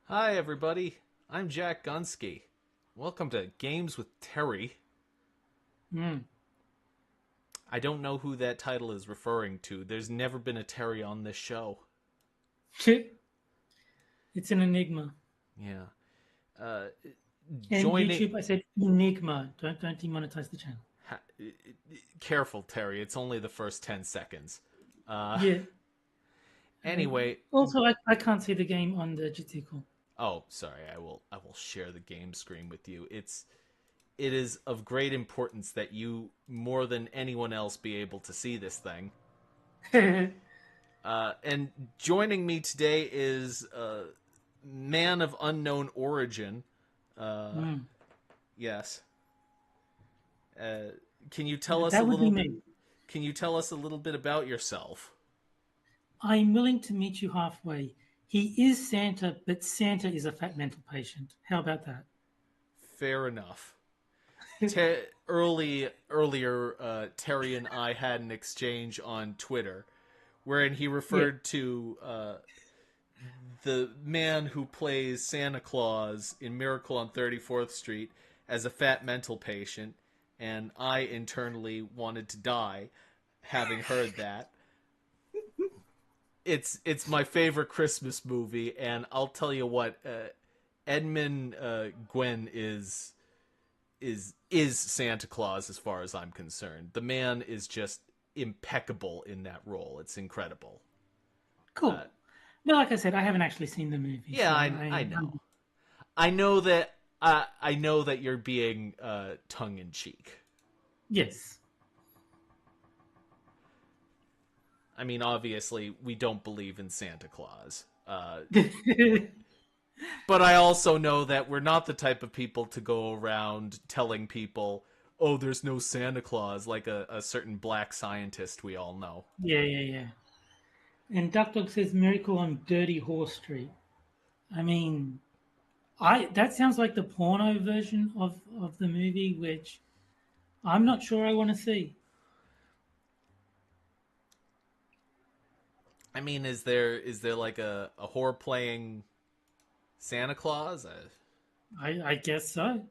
Hi, everybody. I'm Jack Gunsky. Welcome to Games with Terry. Mm. I don't know who that title is referring to. There's never been a Terry on this show. It's an enigma. Yeah. Uh, And joining. YouTube, I said enigma. Don't demonetize the channel. Ha, careful, Terry. It's only the first 10 seconds. Uh, Yeah. anyway. Also, I can't see the game on the Jitsi call. Oh, sorry. I will share the game screen with you. It is of great importance that you, more than anyone else, be able to see this thing. And joining me today is a man of unknown origin. Uh, Mm. yes. Uh, can you tell us a That would little be bit? me. Can you tell us a little bit about yourself? I'm willing to meet you halfway. He is Santa, but Santa is a fat mental patient. How about that? Fair enough. Earlier, Terry and I had an exchange on Twitter, wherein he Yeah. referred to the man who plays Santa Claus in Miracle on 34th Street as a fat mental patient, and I internally wanted to die having heard that. It's my favorite Christmas movie, and I'll tell you what, Edmund Gwen is Santa Claus as far as I'm concerned. The man is just impeccable in that role. It's incredible. Uh, Cool. But like I said, I haven't actually seen the movie, yeah, so I know. I know that you're being tongue in cheek. yes. I mean, obviously, we don't believe in Santa Claus. But I also know that we're not the type of people to go around telling people, "Oh, there's no Santa Claus," like a certain black scientist we all know. Yeah. And Duck Dog says Miracle on Dirty Horse Street. I mean, I that sounds like the porno version of the movie, which I'm not sure I want to see. I mean, is there like a whore playing Santa Claus? I guess so.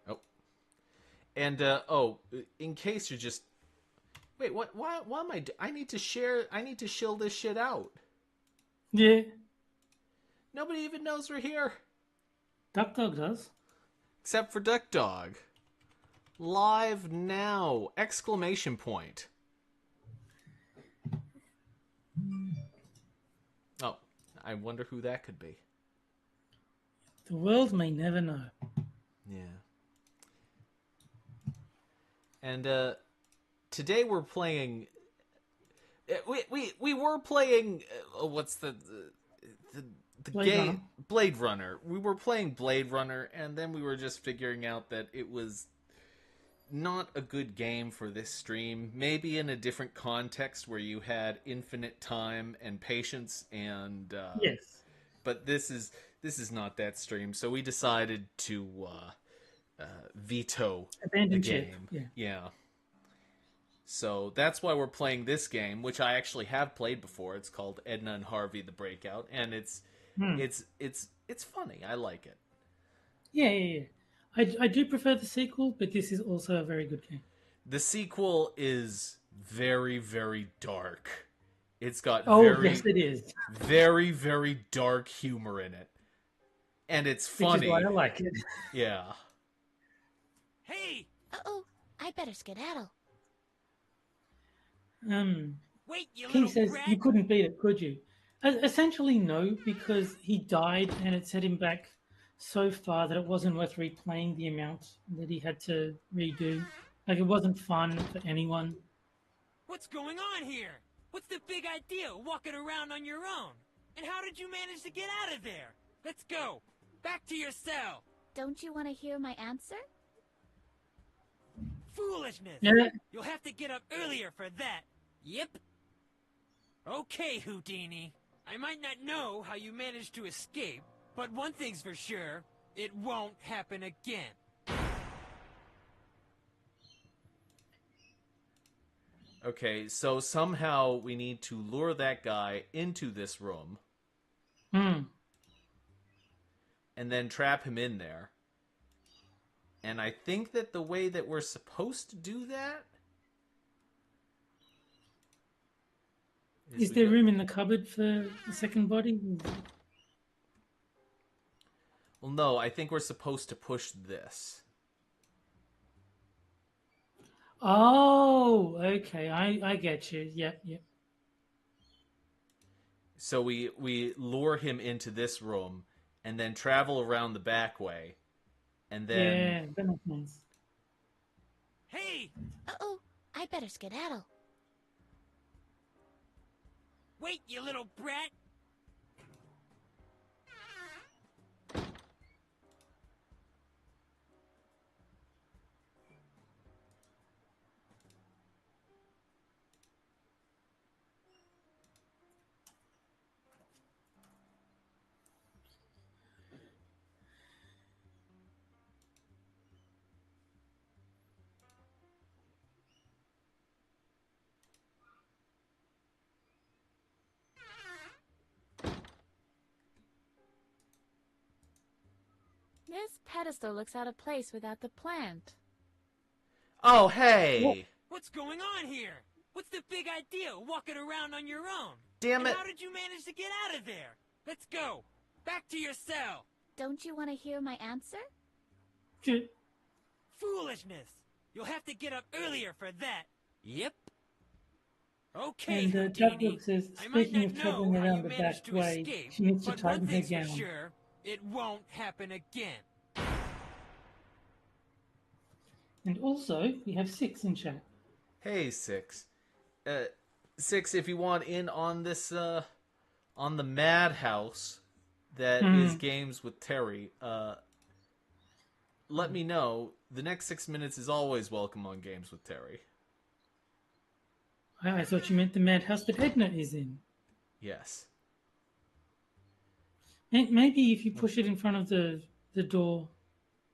Oh, and in case you're just wait, what? Why am I need to share. I need to shill this shit out. Yeah, Nobody even knows we're here Duck Dog does. except for Duck Dog. Live now! Exclamation point. Oh, I wonder who that could be. The world may never know. Yeah. And today we're playing. We were playing. What's the the Blade Runner. gay Blade Runner? We were playing Blade Runner, and then we were just figuring out that it was not a good game for this stream. Maybe in a different context where you had infinite time and patience, and Yes, but this is not that stream. So we decided to veto the abandoned ship. game. Yeah. Yeah. So that's why we're playing this game, which I actually have played before. It's called Edna and Harvey: The Breakout, and it's Hmm. it's it's it's funny. I like it. Yeah. I do prefer the sequel, but this is also a very good game. The sequel is very, very dark. It's got Oh yes, very, it is, very, very dark humor in it, and it's which is why funny. I like it. Yeah. Hey! Uh-oh, I better skedaddle. Um, Wait, you King little says you brat! couldn't beat it, could you? Essentially, no, because he died and it set him back so far that it wasn't worth replaying the amount that he had to redo. Like, it wasn't fun for anyone. What's going on here? What's the big idea walking around on your own? And how did you manage to get out of there? Let's go! Back to your cell! Don't you want to hear my answer? Foolishness! Yeah, You'll have to get up earlier for that. Yep. Okay, Houdini. I might not know how you managed to escape, but one thing's for sure. It won't happen again. Okay, so somehow we need to lure that guy into this room Hmm. and then trap him in there. And I think that the way that we're supposed to do that Is we there go... room in the cupboard for the second body? Well, no, I think we're supposed to push this. Oh, okay. I get you. Yep, yep. So we lure him into this room and then travel around the back way. And then Yeah, that makes sense. Hey! Uh-oh, I better skedaddle. Wait, you little brat! This pedestal looks out of place without the plant. oh, hey! What's going on here? What's the big idea, walking around on your own? Damn And it. how did you manage to get out of there? Let's go! Back to your cell! Don't you want to hear my answer? Good. Foolishness! You'll have to get up earlier for that. Yep. Okay, And Houdini. Duckworth says, I might speaking not of know traveling how you around the managed back to way, escape, she needs to but one tighten her thing's for gown. sure, it won't happen again. And also, we have 6 in chat. Hey, Six. Six, if you want in on this, on the madhouse that is Games with Terry, let me know. The next 6 minutes is always welcome on Games with Terry. I thought you meant the madhouse that Edna is in. Yes. Maybe if you push it in front of the door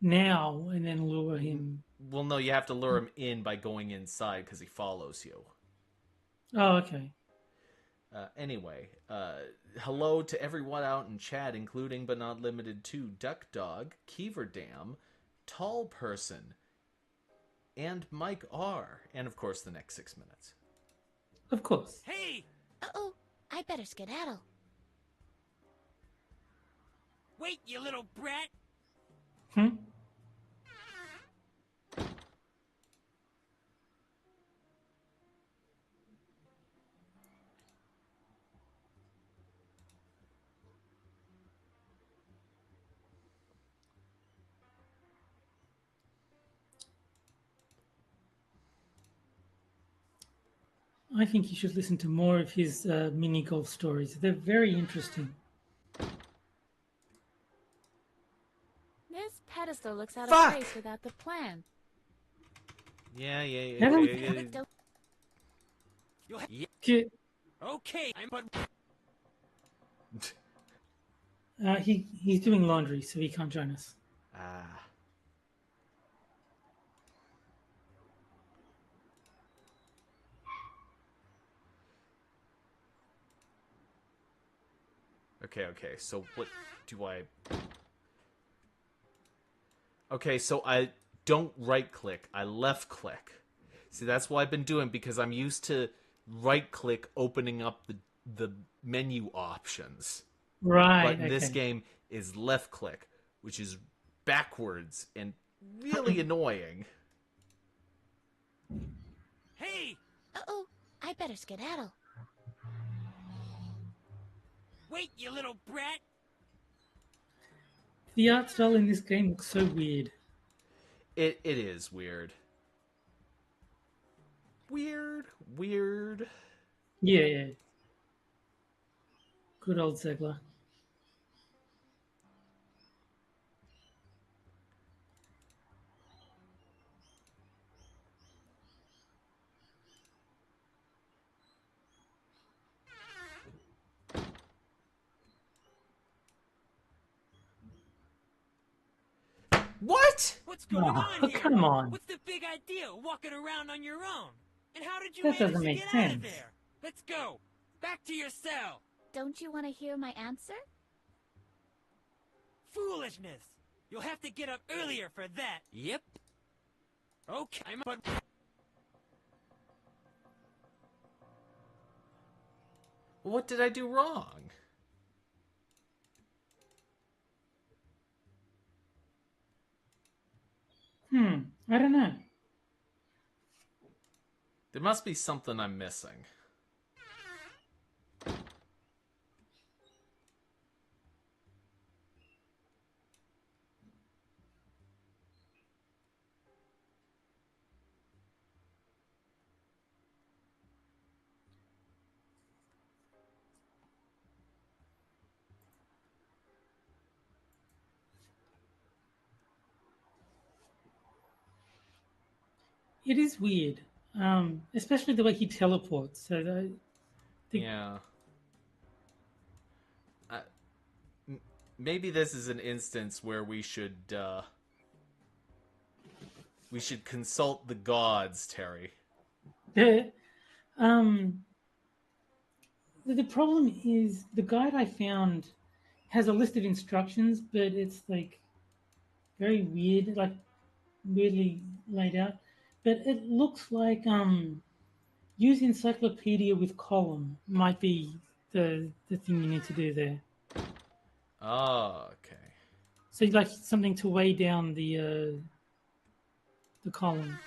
now and then lure him. Well, no, you have to lure him in by going inside because he follows you. Oh, okay. Anyway, hello to everyone out in chat, including but not limited to Duck Dog, Keever Dam, Tall Person, and Mike R. And of course, the next 6 minutes. Of course. Hey! Uh-oh, I better skedaddle. Wait, you little brat! Hmm? I think you should listen to more of his mini golf stories. They're very interesting. This pedestal looks out Fuck! of place without the plant. Yeah. Don't- You'll ha- Ki- Okay, but he's doing laundry, so he can't join us. Ah. Okay, so what do I... Okay, so I don't right-click, I left-click. See, that's what I've been doing, because I'm used to right-click opening up the menu options. Right. But in this okay. game is left-click, which is backwards and really annoying. hey! Uh-oh, I better skedaddle. Wait, you little brat! The art style in this game looks so weird. It is weird. Weird. Yeah. Good old Zegler. What? What's going Oh, on here? come on. What's the big idea, walking around on your own? And how did you That manage doesn't to make get out of sense. there? Let's go. Back to your cell. Don't you want to hear my answer? Foolishness. You'll have to get up earlier for that. Yep. Okay, but... What did I do wrong? I don't know. There must be something I'm missing. It is weird, especially the way he teleports. So Yeah. Maybe this is an instance where we should consult the gods, Terry. um, the problem is the guide I found has a list of instructions, but it's like very weird, like weirdly laid out. But it looks like use encyclopedia with column might be the thing you need to do there. Oh, okay. So like something to weigh down the column.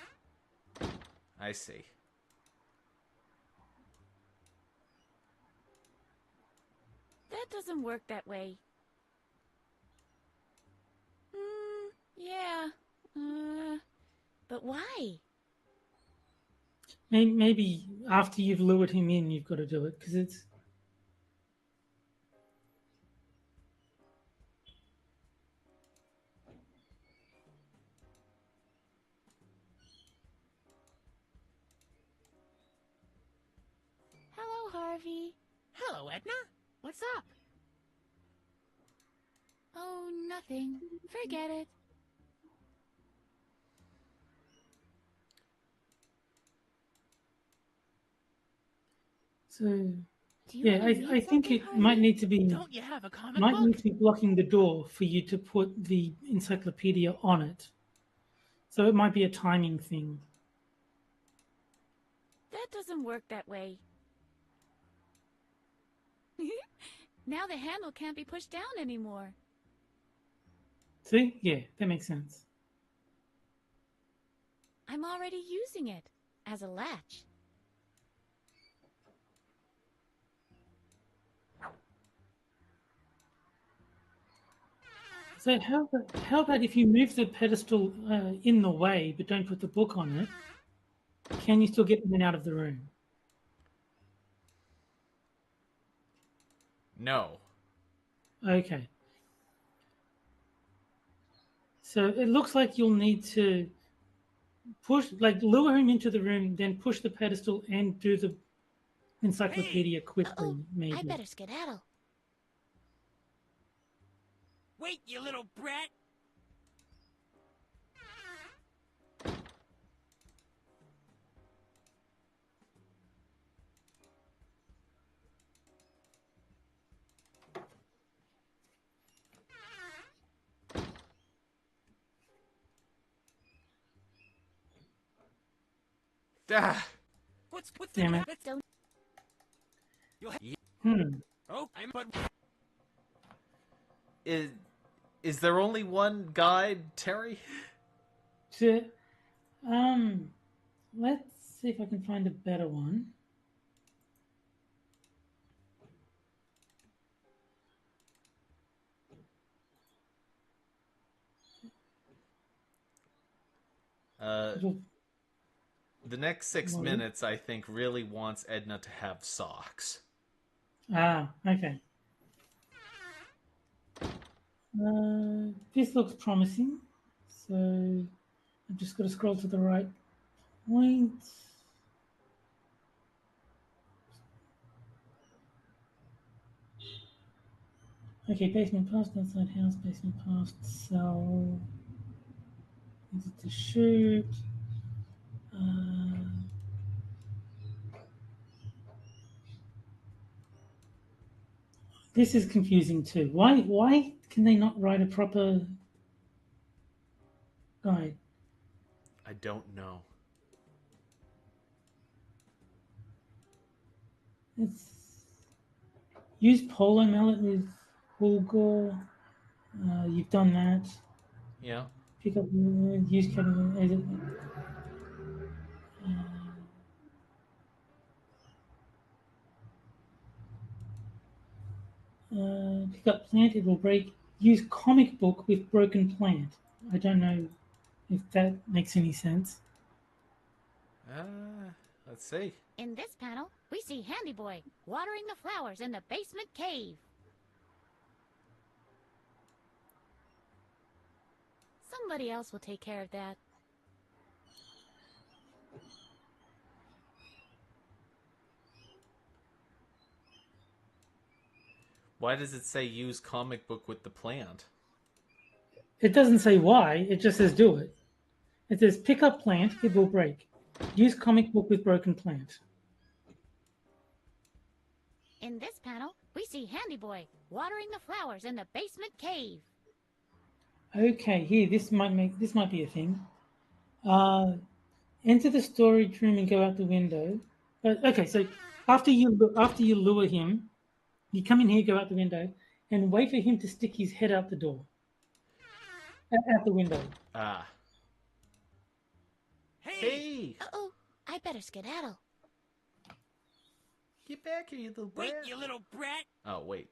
I see. That doesn't work that way. Yeah. But why? Maybe after you've lured him in, you've got to do it because it's. Hello, Harvey. Hello, Edna. What's up? Oh, nothing. Forget it. So Do you yeah, really I need think something, it Harvey? might need to be Don't you have a comic might book? need to be blocking the door for you to put the encyclopedia on it. So it might be a timing thing. That doesn't work that way. Now the handle can't be pushed down anymore. See? Yeah, that makes sense. I'm already using it as a latch. So how about if you move the pedestal in the way but don't put the book on it, can you still get in and out of the room? No. Okay. So it looks like you'll need to lure him into the room, then push the pedestal and do the encyclopedia quickly, Uh-oh, I maybe. better skedaddle. Wait, you little brat. Ah, What's Damn the... it. Let's... Don't. You'll have... Hmm. Oh, I'm... But... is there only one guide, Terry? So, let's see if I can find a better one. It'll The next 6 load. minutes, I think, really wants Edna to have socks. Okay. This looks promising. So I've just got to scroll to the right point. Okay, basement past, outside house, basement past, cell. Is it to shoot? Uh, this is confusing too. Why can they not write a proper guide? I don't know. It's use polo mallet with Bulgur. You've done that. Yeah. Pick up use cabin. Pick up plant. It will break. Use comic book with broken plant. I don't know if that makes any sense. Let's see. In this panel, we see Handy Boy watering the flowers in the basement cave. Somebody else will take care of that. Why does it say use comic book with the plant? It doesn't say why. It just says do it. It says pick up plant. It will break. Use comic book with broken plant. In this panel, we see Handy Boy watering the flowers in the basement cave. Okay, here this might be a thing. Enter the storage room and go out the window. Okay, so after you lure him, you come in here, go out the window, and wait for him to stick his head out the door, out the window. Ah. Hey! Hey! Uh-oh, I better skedaddle. Get back here, you little brat. Wait, you little brat! Oh, wait.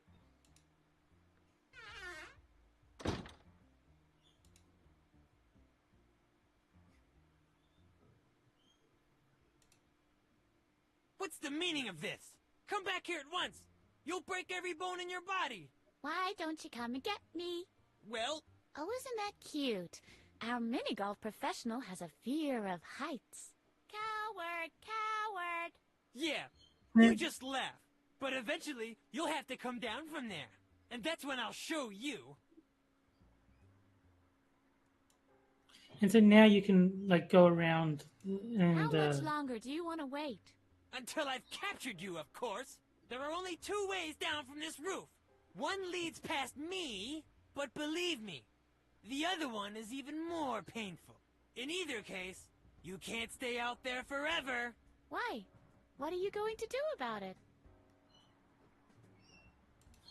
What's the meaning of this? Come back here at once! You'll break every bone in your body! Why don't you come and get me? Well, Oh, isn't that cute? Our mini golf professional has a fear of heights. Coward, coward. yeah, you just laugh. But eventually, you'll have to come down from there. And that's when I'll show you. And so now you can like go around and How much longer do you want to wait? Until I've captured you, of course. There are only two ways down from this roof. One leads past me, but believe me, the other one is even more painful. In either case, you can't stay out there forever. Why? What are you going to do about it?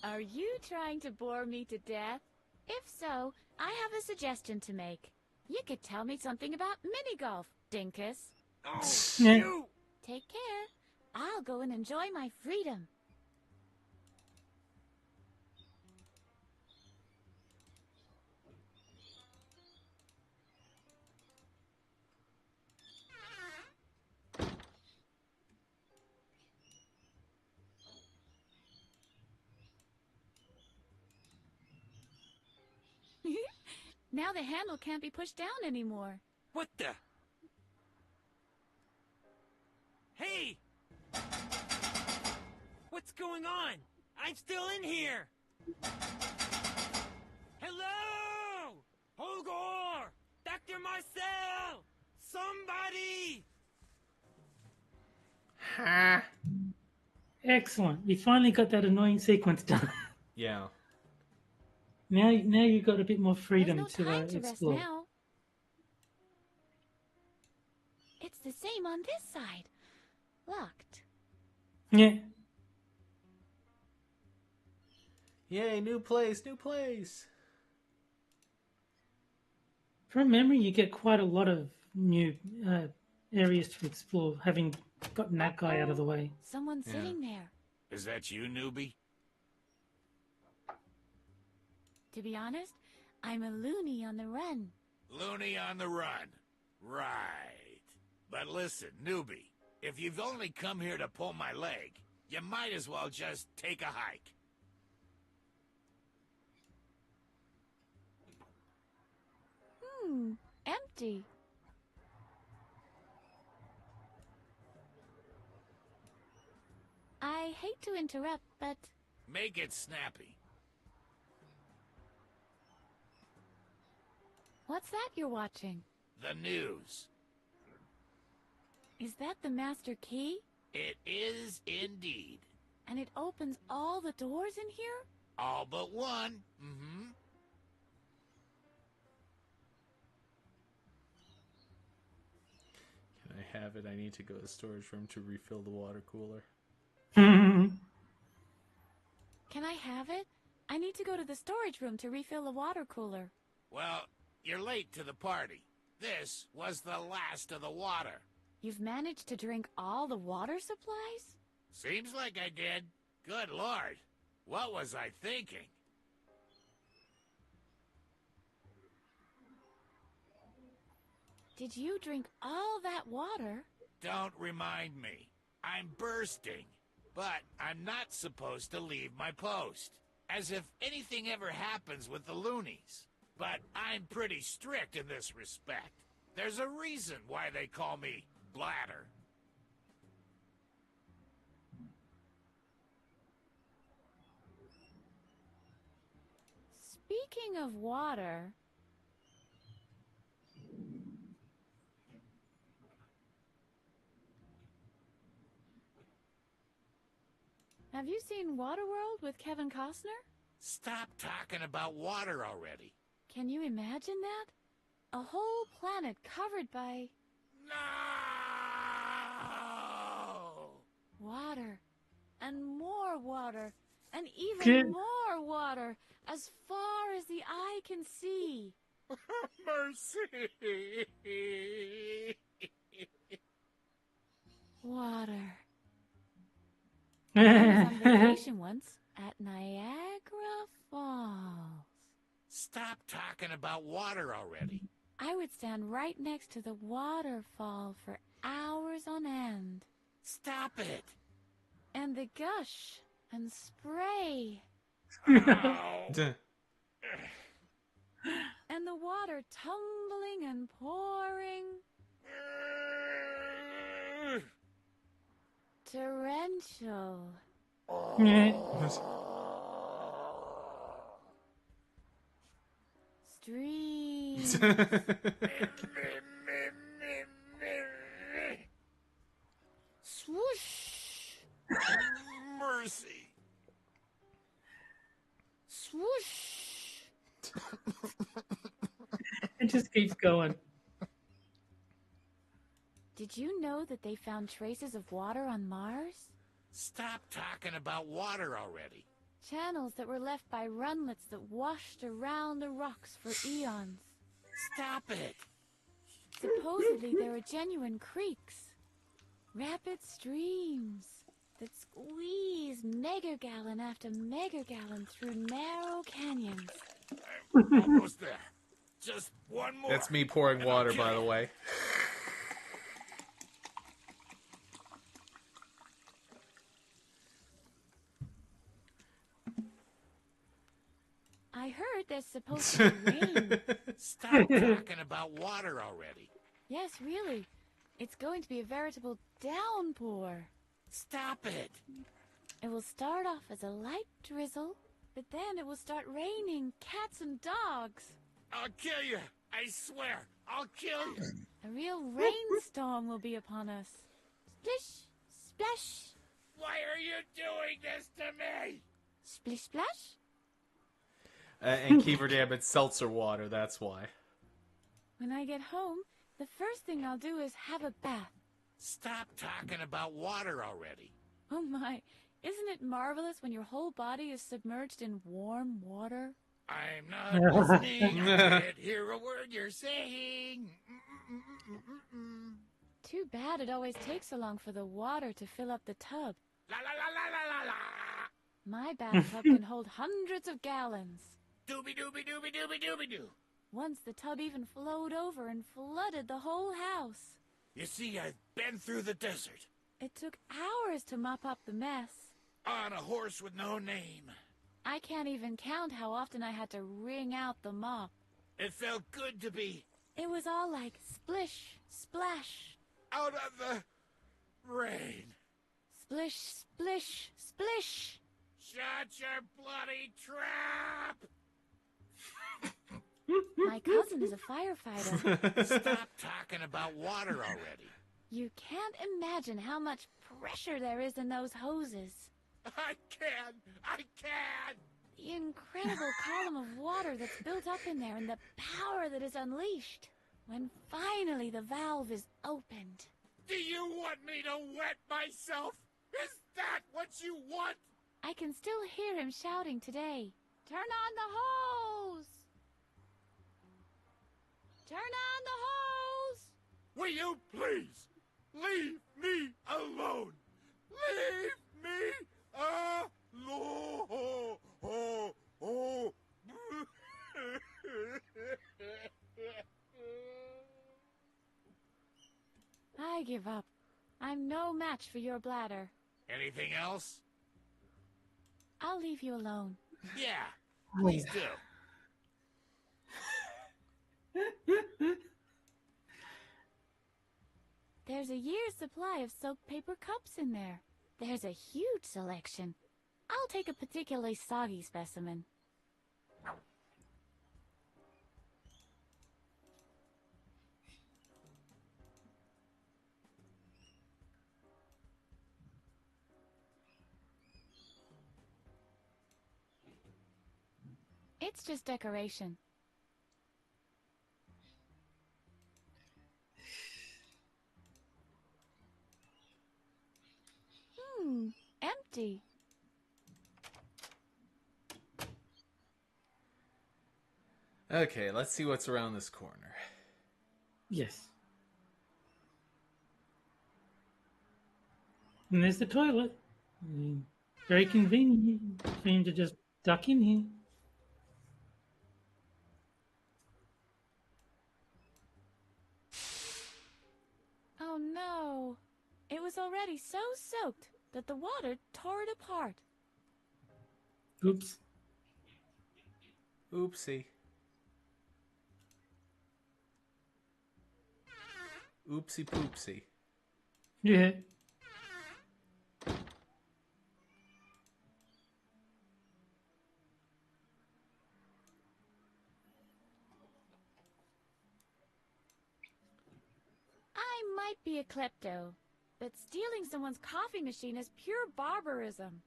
Are you trying to bore me to death? If so, I have a suggestion to make. You could tell me something about mini golf, Dinkus. Oh, Yeah. you! Take care. I'll go and enjoy my freedom. Now the handle can't be pushed down anymore. What the? Hey! What's going on? I'm still in here! Hello! Hogor! Dr. Marcel! Somebody! Ha! excellent. We finally got that annoying sequence done. Yeah. now you've got a bit more There's freedom no to time to rest explore. now. It's the same on this side. Locked. Yeah. Yay, new place, new place. From memory, you get quite a lot of new areas to explore, having gotten that guy out of the way. Someone's Yeah. sitting there. Is that you, newbie? To be honest, I'm a loony on the run. Looney on the run. Right. But listen, newbie, if you've only come here to pull my leg, you might as well just take a hike. Empty. I hate to interrupt, but Make it snappy. what's that you're watching? the news. Is that the master key? It is indeed. And it opens all the doors in here? All but one. Mm-hmm. Can I have it? I need to go to the storage room to refill the water cooler. Can I have it? I need to go to the storage room to refill the water cooler. Well, you're late to the party. This was the last of the water. You've managed to drink all the water supplies? Seems like I did. Good Lord. What was I thinking? Did you drink all that water? Don't remind me. I'm bursting. But I'm not supposed to leave my post. As if anything ever happens with the loonies. But I'm pretty strict in this respect. There's a reason why they call me Bladder. Speaking of water... Have you seen Waterworld with Kevin Costner? Stop talking about water already. Can you imagine that? A whole planet covered by... No! water. And more water. And even more water. As far as the eye can see. Mercy! Water. I was on vacation once at Niagara Falls. Stop talking about water already. I would stand right next to the waterfall for hours on end. Stop it! And the gush and spray. Ow. And the water tumbling and pouring. Torrential. Streams. Swoosh. Mercy. Swoosh. It just keeps going. Did you know that they found traces of water on Mars? Stop talking about water already. Channels that were left by runlets that washed around the rocks for eons. Stop it! Supposedly there are genuine creeks. Rapid streams that squeeze megagallon after megagallon through narrow canyons. I'm almost there. Just one more. That's me pouring and I'll water, kill by the you. way. I heard there's supposed to be rain. Stop talking about water already. Yes, really. It's going to be a veritable downpour. Stop it! It will start off as a light drizzle, but then it will start raining cats and dogs. I'll kill you! I swear! I'll kill you! A real rainstorm will be upon us. Splish, splash, Why are you doing this to me? splish, splash. And Kiefer Dam, it's seltzer water, that's why. When I get home, the first thing I'll do is have a bath. Stop talking about water already. Oh my, isn't it marvelous when your whole body is submerged in warm water? I'm not listening. I can't hear a word you're saying. Too bad it always takes so long for the water to fill up the tub. La la la la la la la. My bathtub can hold hundreds of gallons. Doobie doobie doobie doobie doobie doo. Once the tub even flowed over and flooded the whole house. You see, I've been through the desert. It took hours to mop up the mess. On a horse with no name. I can't even count how often I had to wring out the mop. It felt good to be It was all like splish, splash, out of the rain. splish, splish, splish. Shut your bloody trap! My cousin is a firefighter. Stop talking about water already. You can't imagine how much pressure there is in those hoses. I can! I can! The incredible column of water that's built up in there and the power that is unleashed when finally the valve is opened. Do you want me to wet myself? Is that what you want? I can still hear him shouting today. Turn on the hose! Turn on the hose! Will you please leave me alone? Leave me alone! I give up. I'm no match for your bladder. Anything else? I'll leave you alone. Yeah, please do. There's a year's supply of soaked paper cups in there. There's a huge selection. I'll take a particularly soggy specimen. It's just decoration. Empty. Okay, let's see what's around this corner. Yes. And there's the toilet. Very convenient for him to just duck in here. Oh no. It was already so soaked that the water tore it apart. Oops. Oopsie. Oopsie poopsie. Yeah. I might be a klepto, but stealing someone's coffee machine is pure barbarism.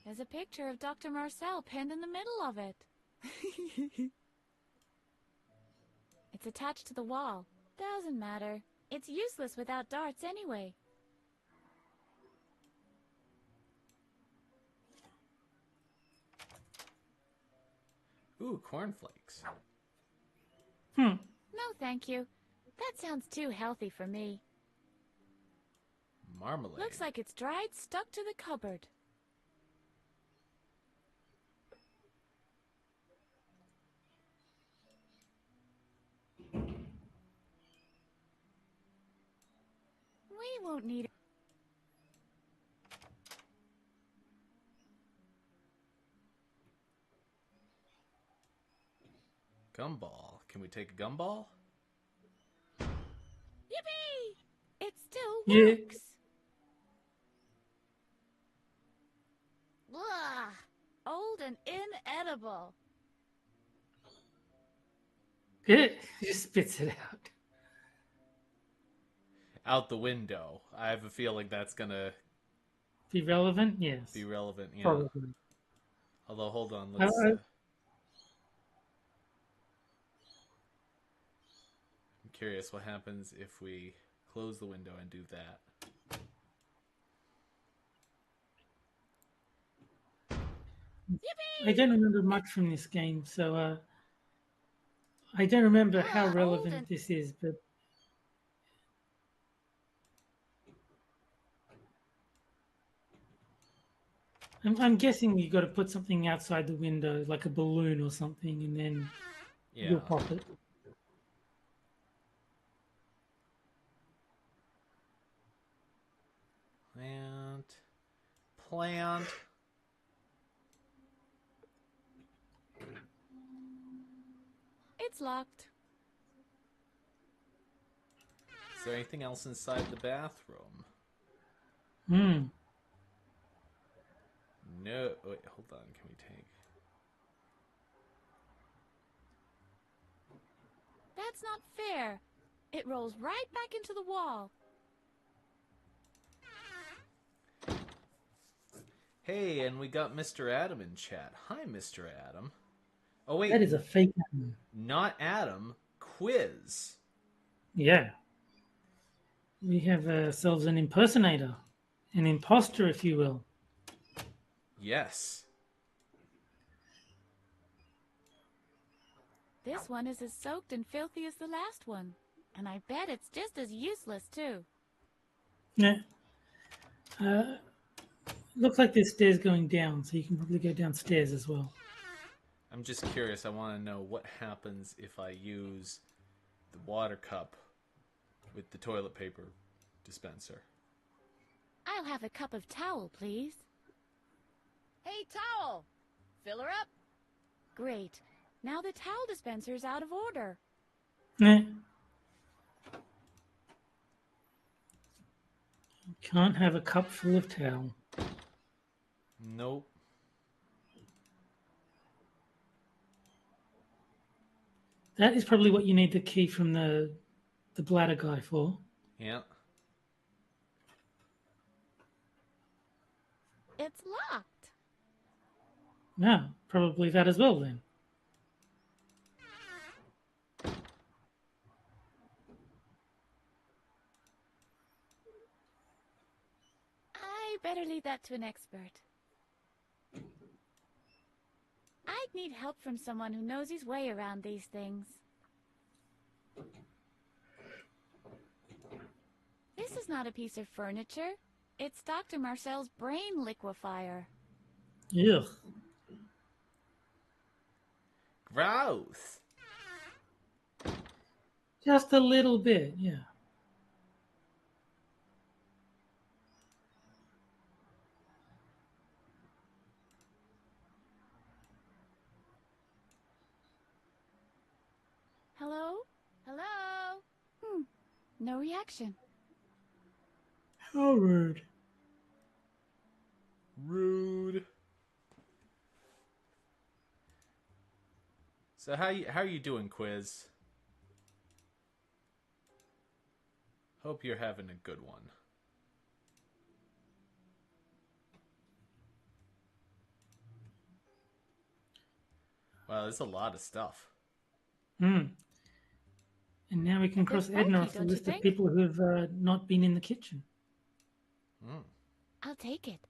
There's a picture of Dr. Marcel pinned in the middle of it. It's attached to the wall. Doesn't matter. It's useless without darts anyway. Ooh, cornflakes. No, thank you. That sounds too healthy for me. Marmalade. Looks like it's dried, stuck to the cupboard. We won't need it. Gumball. Can we take a gumball? Yippee! It still Yeah. works. Blah! Old and inedible. It just spits it out. Out the window. I have a feeling that's gonna Be relevant? Yes. be relevant. Yeah. Probably. Although, hold on. Let's. I- I'm curious what happens if we close the window and do that. Yippee! I don't remember much from this game, so I don't remember how old relevant and- this is, but I'm guessing you got to put something outside the window, like a balloon or something, and then Yeah. you'll pop it. Plant. It's locked. Is there anything else inside the bathroom? No, wait, hold on. Can we take... That's not fair. It rolls right back into the wall. Hey, and we got Mr. Adam in chat. Hi, Mr. Adam. Oh, wait. That is a fake name. Not Adam. Quiz. Yeah. We have ourselves an impersonator. An imposter, if you will. Yes. This one is as soaked and filthy as the last one. And I bet it's just as useless, too. Yeah. Looks like there's stairs going down, so you can probably go downstairs as well. I'm just curious. I want to know what happens if I use the water cup with the toilet paper dispenser. I'll have a cup of towel, please. Hey, towel! Fill her up. Great. Now the towel dispenser's out of order. Yeah. Can't have a cup full of towel. Nope. That is probably what you need the key from the bladder guy for. Yeah. It's locked. No, probably that as well then. I better leave that to an expert. I'd need help from someone who knows his way around these things. This is not a piece of furniture. It's Dr. Marcel's brain liquefier. Ugh. Gross. Just a little bit, yeah. Hello? Hello? No reaction. How rude. Rude. So how are you doing, Quiz? Hope you're having a good one. Wow, there's a lot of stuff. And now we can cross Edna off the don't you list of think? people who've not been in the kitchen. I'll take it.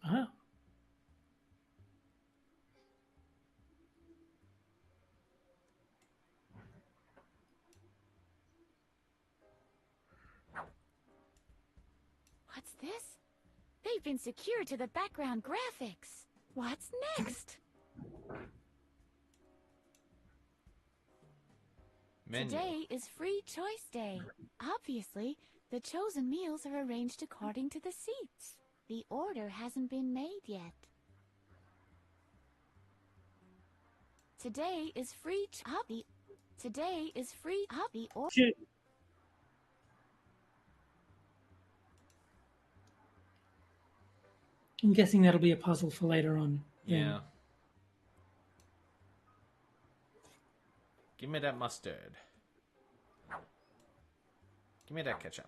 Oh. What's this? They've been secured to the background graphics. What's next? Menu. Today is free choice day. Obviously, the chosen meals are arranged according to the seats. The order hasn't been made yet. Today is free hobby. Today is free hobby or Shoot. I'm guessing that'll be a puzzle for later on. Yeah. Give me that mustard. Give me that ketchup.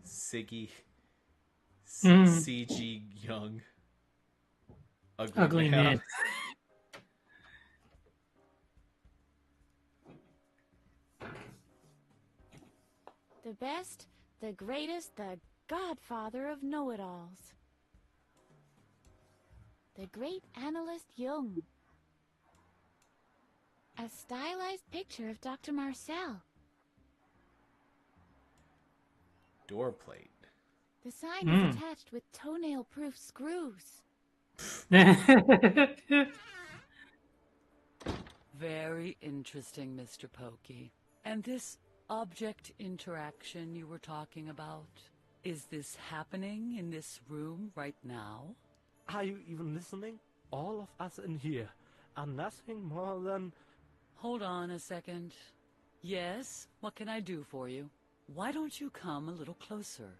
Siggy. CG Young. Ugly man. the best, the greatest, the godfather of know-it-alls. The great analyst Jung. A stylized picture of Dr. Marcel. Door plate. The sign is attached with toenail-proof screws. Very interesting, Mr. Pokey. And this object interaction you were talking about, is this happening in this room right now? Are you even listening? All of us in here are nothing more than... Hold on a second. Yes, what can I do for you? Why don't you come a little closer?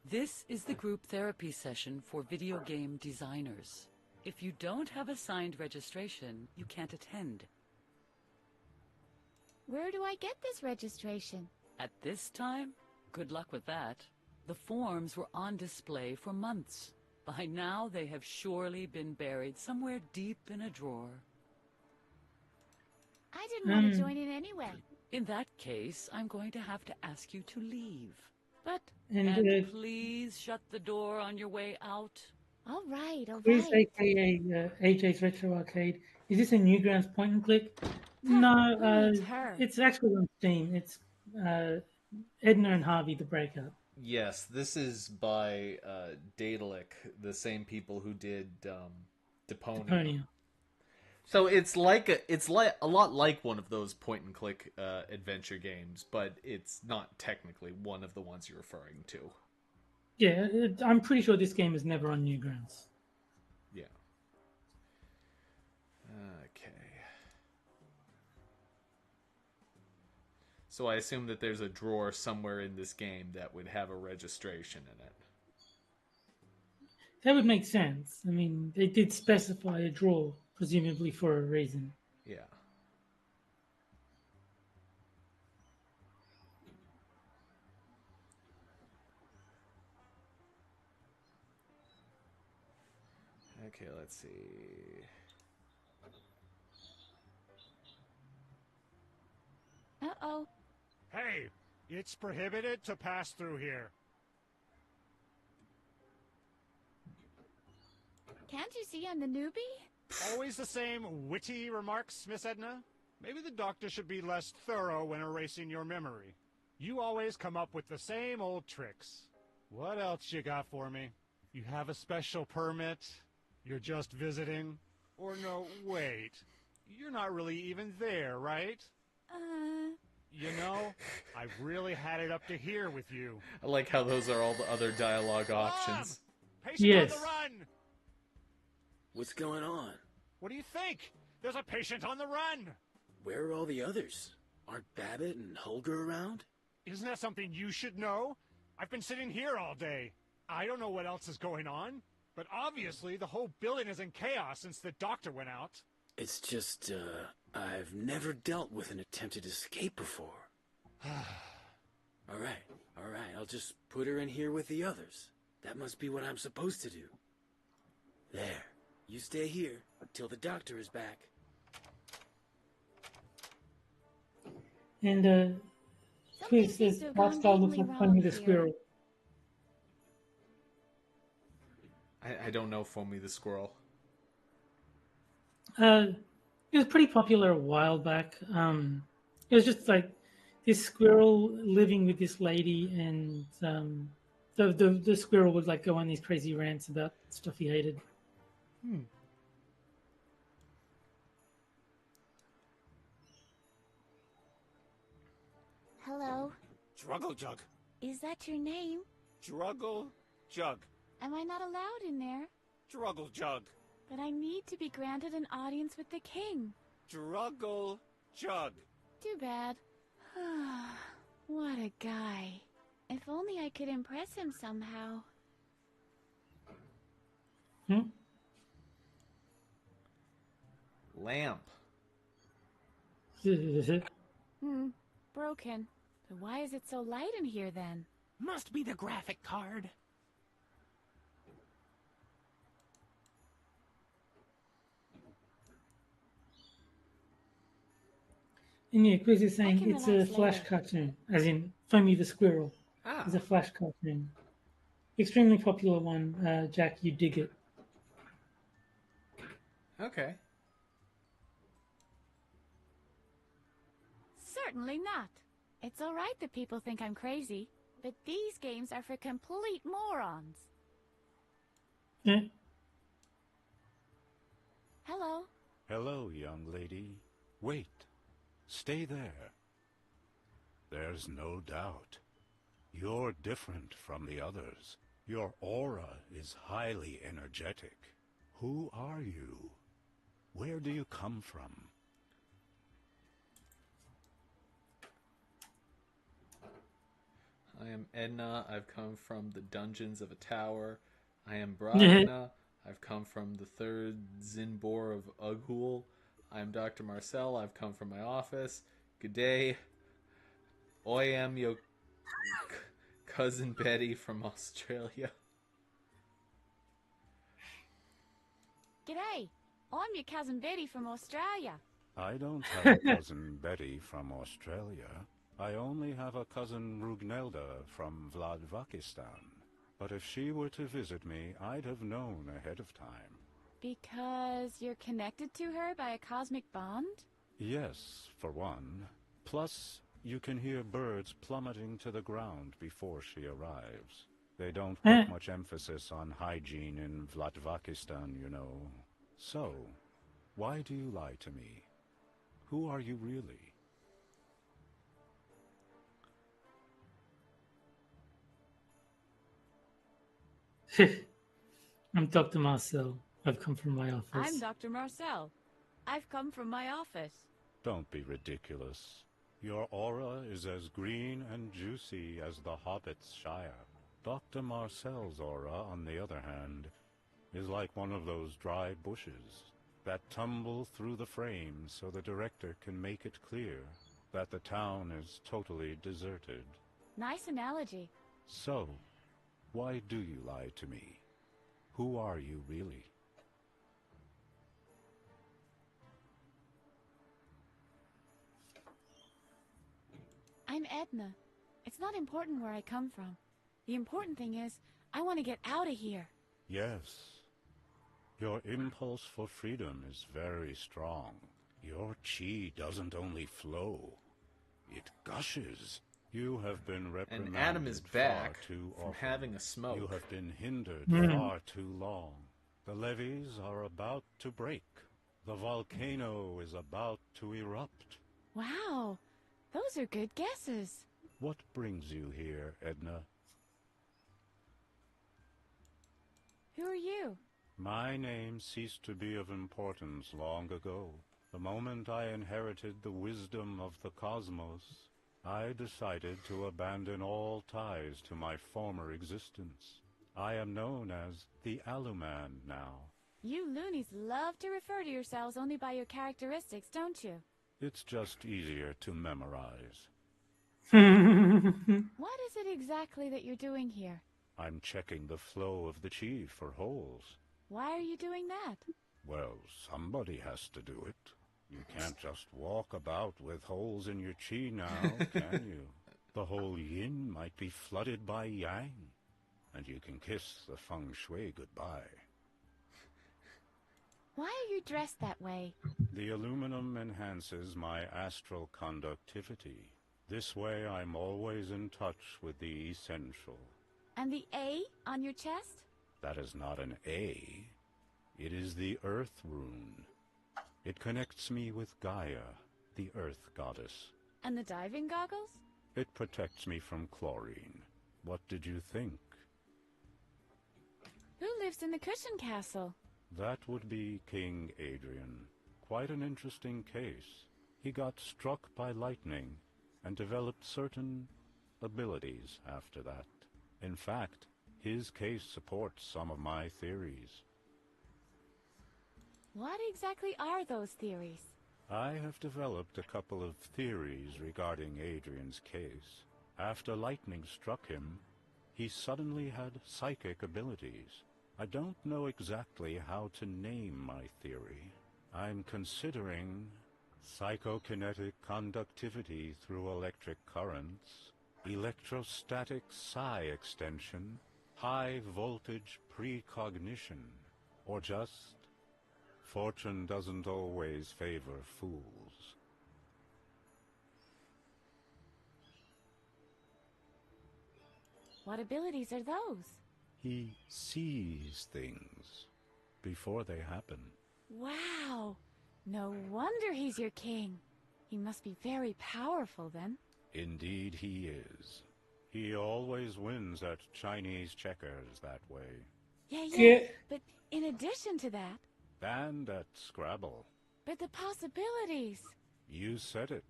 This is the group therapy session for video game designers. If you don't have a signed registration, you can't attend. Where do I get this registration? At this time, good luck with that. The forms were on display for months. By now, they have surely been buried somewhere deep in a drawer. I didn't want to join in anyway. In that case, I'm going to have to ask you to leave. But... And please shut the door on your way out. All right, all Chris, right. aka AJ's Retro Arcade. Is this a Newgrounds point and click? Who No, needs her? it's actually on Steam. It's Edna and Harvey, the Breakout. Yes, this is by Daedalic, the same people who did Deponia. Deponia. So it's a lot like one of those point and click adventure games, but it's not technically one of the ones you're referring to. Yeah, I'm pretty sure this game is never on Newgrounds. Yeah. Okay. So I assume that there's a drawer somewhere in this game that would have a registration in it. That would make sense. I mean, they did specify a drawer, presumably for a reason. Yeah. Okay, let's see. Uh-oh. Hey, it's prohibited to pass through here. Can't you see I'm the newbie? Always the same witty remarks, Miss Edna? Maybe the doctor should be less thorough when erasing your memory. You always come up with the same old tricks. What else you got for me? You have a special permit? You're just visiting? Or no, wait. You're not really even there, right? You know, I've really had it up to here with you. I like how those are all the other dialogue options. Patient Yes. on the run! What's going on? What do you think? There's a patient on the run! Where are all the others? Aren't Babbitt and Holger around? Isn't that something you should know? I've been sitting here all day. I don't know what else is going on, but obviously the whole building is in chaos since the doctor went out. It's just, I've never dealt with an attempted escape before. All right, I'll just put her in here with the others. That must be what I'm supposed to do. There, you stay here until the doctor is back. And Chris seems says to have art gone style looks blatantly like Funny the wrong here. Squirrel. I don't know Foamy the Squirrel. It was pretty popular a while back. It was just like this squirrel living with this lady, and the squirrel would like go on these crazy rants about stuff he hated. Hello. Druggle Jug. Is that your name? Druggle Jug. Am I not allowed in there? Druggle Jug. But I need to be granted an audience with the king. Druggle Jug. Too bad. What a guy. If only I could impress him somehow. Lamp. Broken. But why is it so light in here then? Must be the graphic card. And yeah, Chris is saying can it's a relax Flash later. cartoon, as in Foamy the Squirrel is a Flash cartoon. Extremely popular one. Jack, you dig it. Okay. Certainly not. It's all right that people think I'm crazy, but these games are for complete morons. Yeah. Hello. Hello, young lady. Wait. Stay there. There's no doubt. You're different from the others. Your aura is highly energetic. Who are you? Where do you come from? I am Edna. I've come from the dungeons of a tower. I am Bragna. I've come from the third Zinbor of Ughul. I am Dr. Marcel. I've come from my office. Good day. I am your cousin Betty from Australia. G'day. I'm your cousin Betty from Australia. I don't have a cousin Betty from Australia. I only have a cousin Rugnelda from Vladvakistan. But if she were to visit me, I'd have known ahead of time. Because you're connected to her by a cosmic bond? Yes, for one. Plus, you can hear birds plummeting to the ground before she arrives. They don't put much emphasis on hygiene in Vladvakistan, you know. So, why do you lie to me? Who are you really? I'm Dr. Marcel. I've come from my office. I'm Dr. Marcel. I've come from my office. Don't be ridiculous. Your aura is as green and juicy as the Hobbit's Shire. Dr. Marcel's aura, on the other hand, is like one of those dry bushes that tumble through the frame so the director can make it clear that the town is totally deserted. Nice analogy. So, why do you lie to me? Who are you really? I'm Edna. It's not important where I come from. The important thing is, I want to get out of here. Yes. Your impulse for freedom is very strong. Your chi doesn't only flow, it gushes. You have been reprimanded And Adam is back far too from often. having a smoke. You have been hindered far too long. The levees are about to break. The volcano is about to erupt. Wow, those are good guesses. What brings you here, Edna? Who are you? My name ceased to be of importance long ago. The moment I inherited the wisdom of the cosmos, I decided to abandon all ties to my former existence. I am known as the Aluman now. You loonies love to refer to yourselves only by your characteristics, don't you? It's just easier to memorize. What is it exactly that you're doing here? I'm checking the flow of the chi for holes. Why are you doing that? Well, somebody has to do it. You can't just walk about with holes in your chi now, can you? The whole yin might be flooded by yang, and you can kiss the feng shui goodbye. Why are you dressed that way? The aluminum enhances my astral conductivity. This way I'm always in touch with the essential. And the A on your chest? That is not an A. It is the Earth Rune. It connects me with Gaia, the Earth Goddess. And the diving goggles? It protects me from chlorine. What did you think? Who lives in the cushion castle? That would be King Adrian. Quite an interesting case. He got struck by lightning and developed certain abilities after that. In fact, his case supports some of my theories. What exactly are those theories? I have developed a couple of theories regarding Adrian's case. After lightning struck him, he suddenly had psychic abilities. I don't know exactly how to name my theory. I'm considering psychokinetic conductivity through electric currents, electrostatic psi extension, high voltage precognition, or just fortune doesn't always favor fools. What abilities are those? He sees things before they happen. Wow! No wonder he's your king. He must be very powerful then. Indeed he is. He always wins at Chinese checkers that way. Yeah, Yeah. but in addition to that, And at Scrabble. but the possibilities. You said it.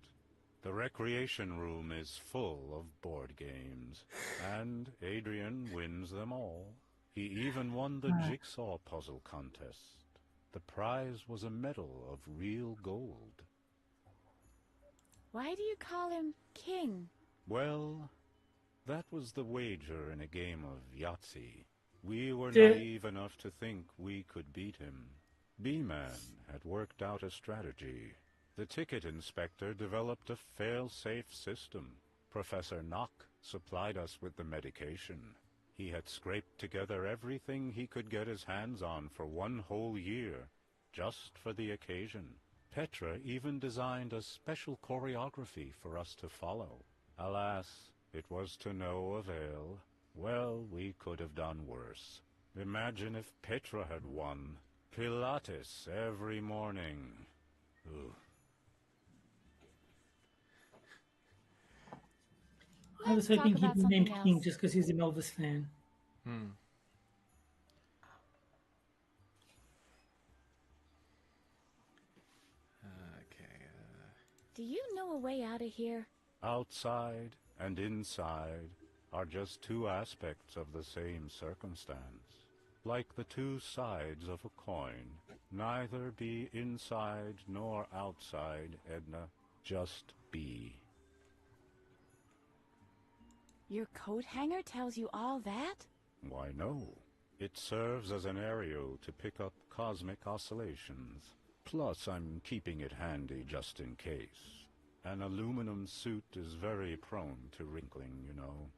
The recreation room is full of board games, and Adrian wins them all. He even won the jigsaw puzzle contest. The prize was a medal of real gold. Why do you call him King? Well, that was the wager in a game of Yahtzee. We were Yeah. naive enough to think we could beat him. B-Man had worked out a strategy. The ticket inspector developed a fail-safe system. Professor Knock supplied us with the medication. He had scraped together everything he could get his hands on for 1 whole year, just for the occasion. Petra even designed a special choreography for us to follow. Alas, it was to no avail. Well, we could have done worse. Imagine if Petra had won. Pilates every morning. Ugh. I was Let's hoping talk he'd about be named something King else. just because he's an Elvis fan. Okay. Do you know a way out of here? Outside and inside are just two aspects of the same circumstance. Like the two sides of a coin. Neither be inside nor outside, Edna. Just be. Your coat hanger tells you all that? Why, no. It serves as an aerial to pick up cosmic oscillations. Plus, I'm keeping it handy just in case. An aluminum suit is very prone to wrinkling, you know.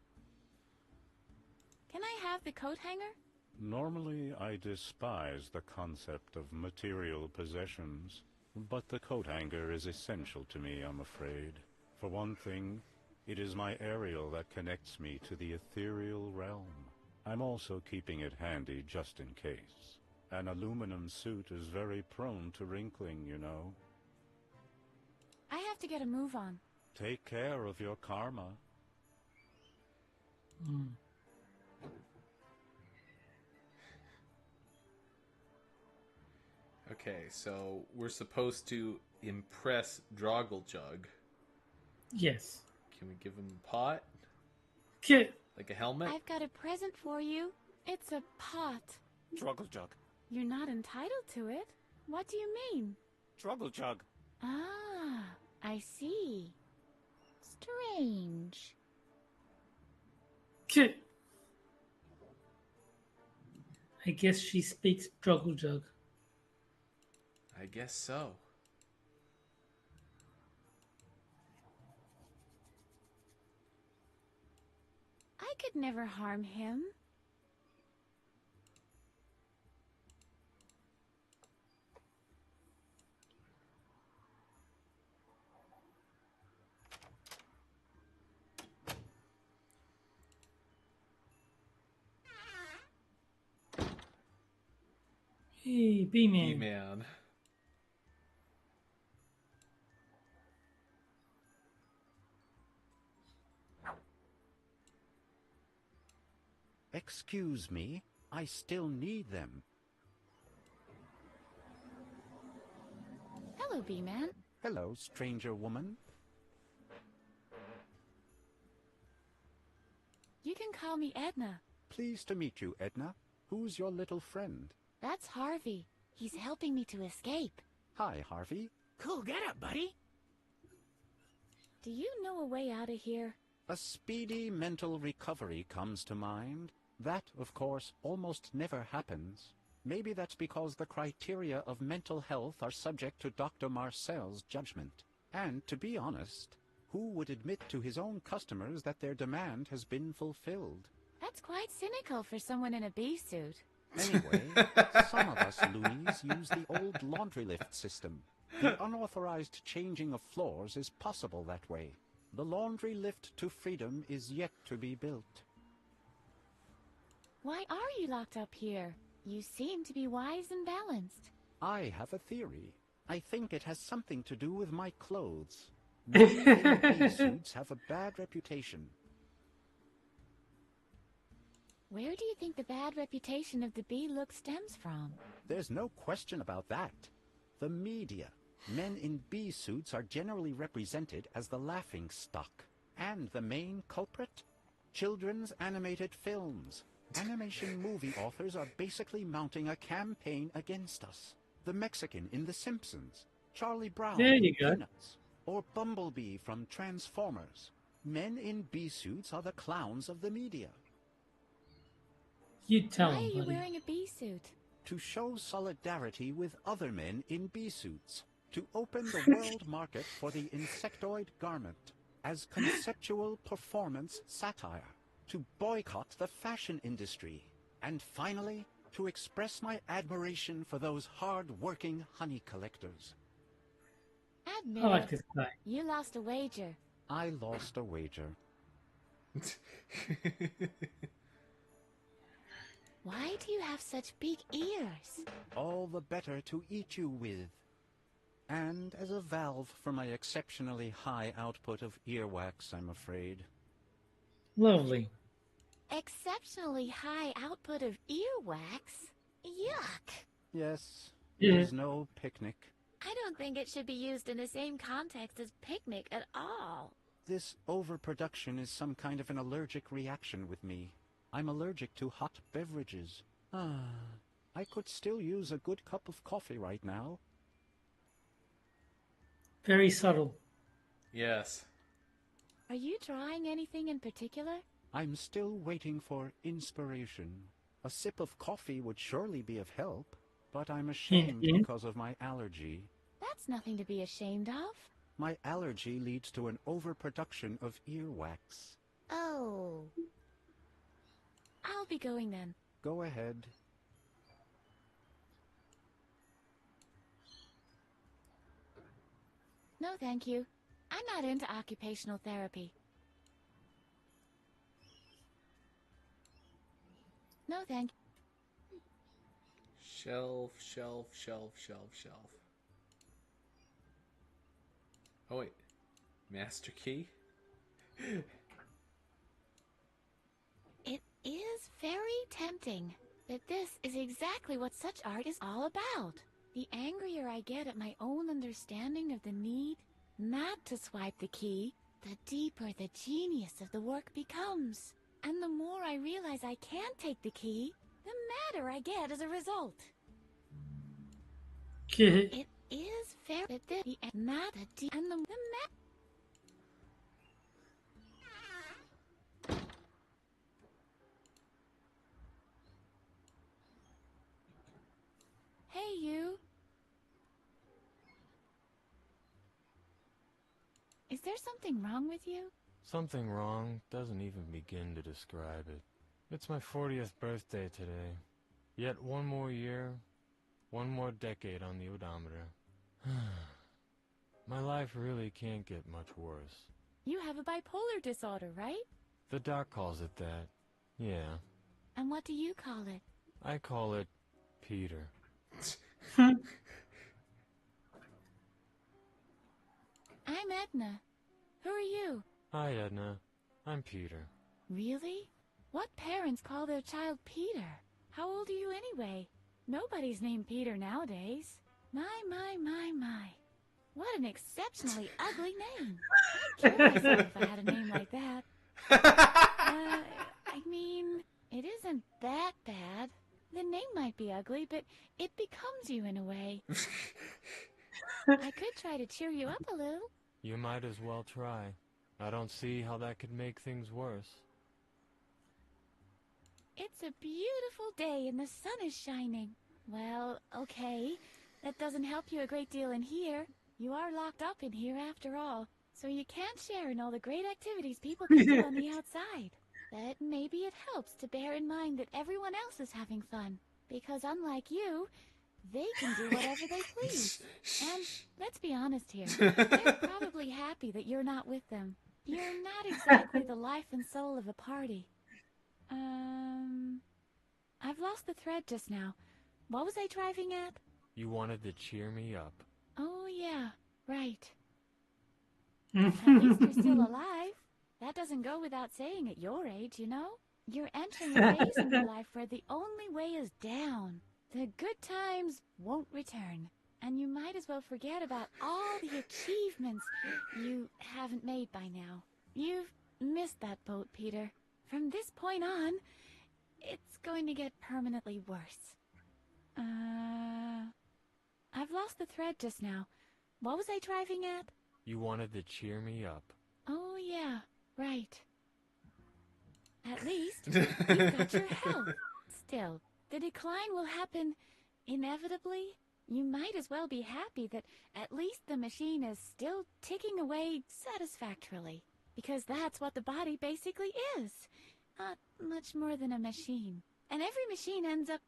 Can I have the coat hanger? Normally, I despise the concept of material possessions, but the coat hanger is essential to me, I'm afraid. For one thing, it is my aerial that connects me to the ethereal realm. I'm also keeping it handy just in case. An aluminum suit is very prone to wrinkling, you know. I have to get a move on. Take care of your karma. Okay, so we're supposed to impress Drogglejug. Yes. Can we give him a pot? Okay. Like a helmet? I've got a present for you. It's a pot. Drogglejug. You're not entitled to it. What do you mean? Drogglejug. Ah, I see. Strange. Okay. I guess she speaks Drogglejug. I guess so. I could never harm him. Hey, B-Man. E-Man. Excuse me, I still need them. Hello, B-Man. Hello, stranger woman. You can call me Edna. Pleased to meet you, Edna. Who's your little friend? That's Harvey. He's helping me to escape. Hi, Harvey. Cool get up, buddy. Do you know a way out of here? A speedy mental recovery comes to mind. That, of course, almost never happens. Maybe that's because the criteria of mental health are subject to Dr. Marcel's judgment. And, to be honest, who would admit to his own customers that their demand has been fulfilled? That's quite cynical for someone in a bee suit. Anyway, some of us loonies use the old laundry lift system. The unauthorized changing of floors is possible that way. The laundry lift to freedom is yet to be built. Why are you locked up here? You seem to be wise and balanced. I have a theory. I think it has something to do with my clothes. We in bee suits have a bad reputation. Where do you think the bad reputation of the bee look stems from? There's no question about that. The media. Men in bee suits are generally represented as the laughing stock. And the main culprit? Children's animated films. Animation movie authors are basically mounting a campaign against us. The Mexican in The Simpsons, Charlie Brown There in you go. Peanuts, or Bumblebee from Transformers. Men in bee suits are the clowns of the media. You tell Why him, are you buddy. wearing a bee suit? To show solidarity with other men in bee suits. To open the world market for the insectoid garment as conceptual performance satire. To boycott the fashion industry. And finally, to express my admiration for those hard-working honey collectors. Admit I like it. this guy. You lost a wager. I lost a wager. Why do you have such big ears? All the better to eat you with. And as a valve for my exceptionally high output of earwax, I'm afraid. Lovely. Exceptionally high output of earwax? Yuck! Yes, Yeah. it is no picnic. I don't think it should be used in the same context as picnic at all. This overproduction is some kind of an allergic reaction with me. I'm allergic to hot beverages. I could still use a good cup of coffee right now. Very subtle. Yes. Are you drawing anything in particular? I'm still waiting for inspiration. A sip of coffee would surely be of help, but I'm ashamed because of my allergy. That's nothing to be ashamed of. My allergy leads to an overproduction of earwax. Oh. I'll be going then. Go ahead. No, thank you. I'm not into occupational therapy. No, thank you. Shelf, shelf, shelf, shelf, shelf. Oh wait. Master key? It is very tempting, but this is exactly what such art is all about. The angrier I get at my own understanding of the need not to swipe the key, the deeper the genius of the work becomes. And the more I realize I can't take the key, the madder I get as a result. It is fair that the not the deep and the mad. Hey, you. Is there something wrong with you? Something wrong doesn't even begin to describe it. It's my 40th birthday today. Yet one more year, one more decade on the odometer. My life really can't get much worse. You have a bipolar disorder, right? The doc calls it that. Yeah. And what do you call it? I call it Peter. I'm Edna. Who are you? Hi, Edna. I'm Peter. Really? What parents call their child Peter? How old are you anyway? Nobody's named Peter nowadays. My. What an exceptionally ugly name. I'd kill myself if I had a name like that. I mean, it isn't that bad. The name might be ugly, but it becomes you in a way. I could try to cheer you up a little. You might as well try. I don't see how that could make things worse. It's a beautiful day and the sun is shining. Well, okay. That doesn't help you a great deal in here. You are locked up in here after all, so you can't share in all the great activities people can do on the outside. But maybe it helps to bear in mind that everyone else is having fun, because unlike you, they can do whatever they please. And let's be honest here, they're probably happy that you're not with them. You're not exactly the life and soul of a party. I've lost the thread just now. What was I driving at? You wanted to cheer me up. Oh, yeah, right. At least you're still alive. That doesn't go without saying at your age, you know? You're entering a phase in your life where the only way is down. The good times won't return. And you might as well forget about all the achievements you haven't made by now. You've missed that boat, Peter. From this point on, it's going to get permanently worse. I've lost the thread just now. What was I driving at? You wanted to cheer me up. Oh, yeah, right. At least, you've got your health. Still, the decline will happen inevitably. You might as well be happy that at least the machine is still ticking away satisfactorily. Because that's what the body basically is. Not much more than a machine. And every machine ends up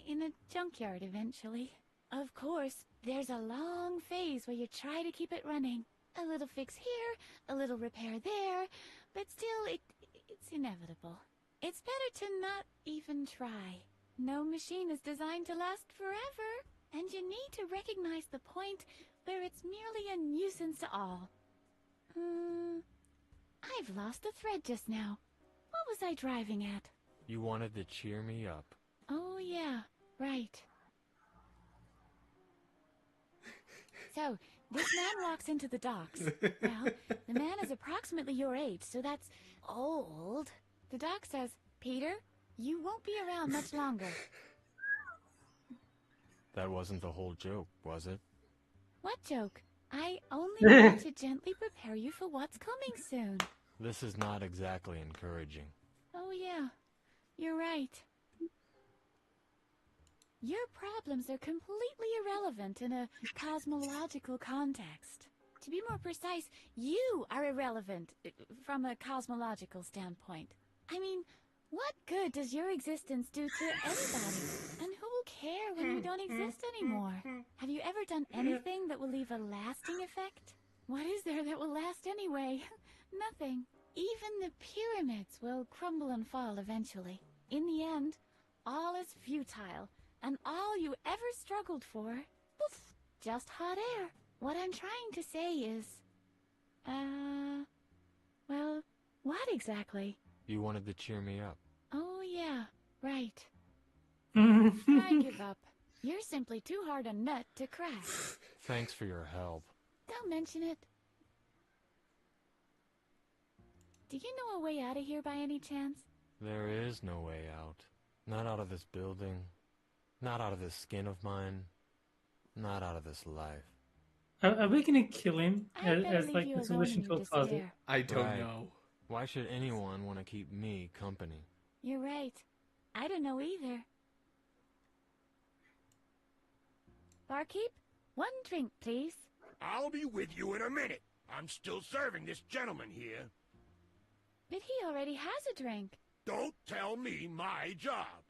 in a junkyard eventually. Of course, there's a long phase where you try to keep it running. A little fix here, a little repair there, but still, it's inevitable. It's better to not even try. No machine is designed to last forever, and you need to recognize the point where it's merely a nuisance to all. I've lost the thread just now. What was I driving at? You wanted to cheer me up. Oh, yeah, right. So, this man walks into the docks. Well, the man is approximately your age, so that's old. The doc says, Peter, you won't be around much longer. That wasn't the whole joke, was it? What joke? I only want to gently prepare you for what's coming soon. This is not exactly encouraging. Oh, yeah. You're right. Your problems are completely irrelevant in a cosmological context. To be more precise, you are irrelevant from a cosmological standpoint. I mean, what good does your existence do to anybody? And who will care when you don't exist anymore? Have you ever done anything that will leave a lasting effect? What is there that will last anyway? Nothing. Even the pyramids will crumble and fall eventually. In the end, all is futile. And all you ever struggled for, poof, just hot air. What I'm trying to say is, well, what exactly? You wanted to cheer me up. Oh, yeah, right. I give up. You're simply too hard a nut to crack. Thanks for your help. Don't mention it. Do you know a way out of here by any chance? There is no way out. Not out of this building. Not out of this skin of mine. Not out of this life. Are we going to kill him as leave like you the alone solution in to your a puzzle? despair. I don't Right. know. Why should anyone want to keep me company? You're right. I don't know either. Barkeep, one drink, please. I'll be with you in a minute. I'm still serving this gentleman here. But he already has a drink. Don't tell me my job.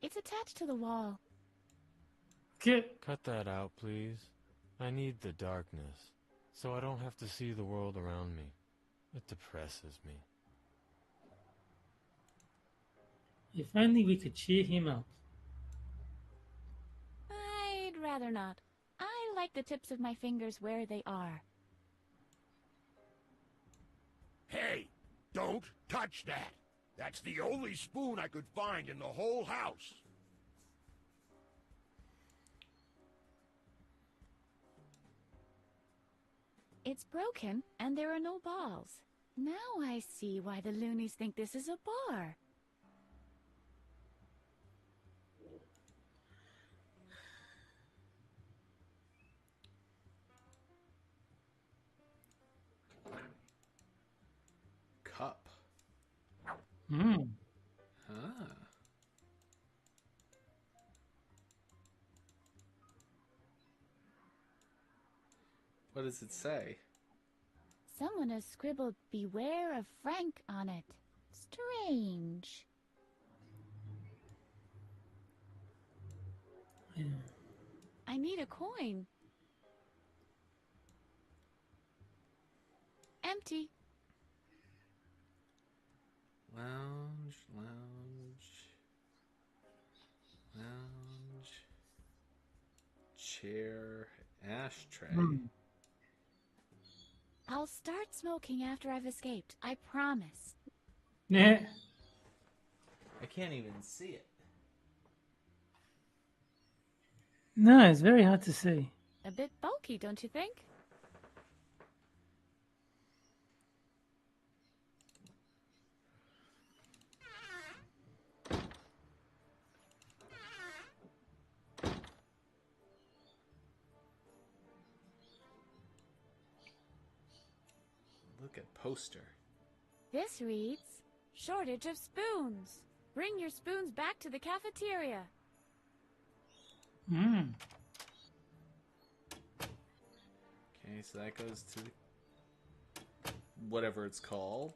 It's attached to the wall. Cut that out, please. I need the darkness, so I don't have to see the world around me. It depresses me. If only we could cheer him up. I'd rather not. I like the tips of my fingers where they are. Hey, don't touch that. That's the only spoon I could find in the whole house. It's broken, and there are no balls. Now I see why the loonies think this is a bar. Cup. Hmm. Ah. What does it say? Someone has scribbled "Beware of Frank" on it. Strange. Yeah. I need a coin. Empty. Lounge. Chair. Ashtray. I'll start smoking after I've escaped. I promise. Yeah. I can't even see it. No, it's very hard to see. A bit bulky, don't you think? Look at poster. This reads, shortage of spoons. Bring your spoons back to the cafeteria. Hmm. Okay, so that goes to whatever it's called.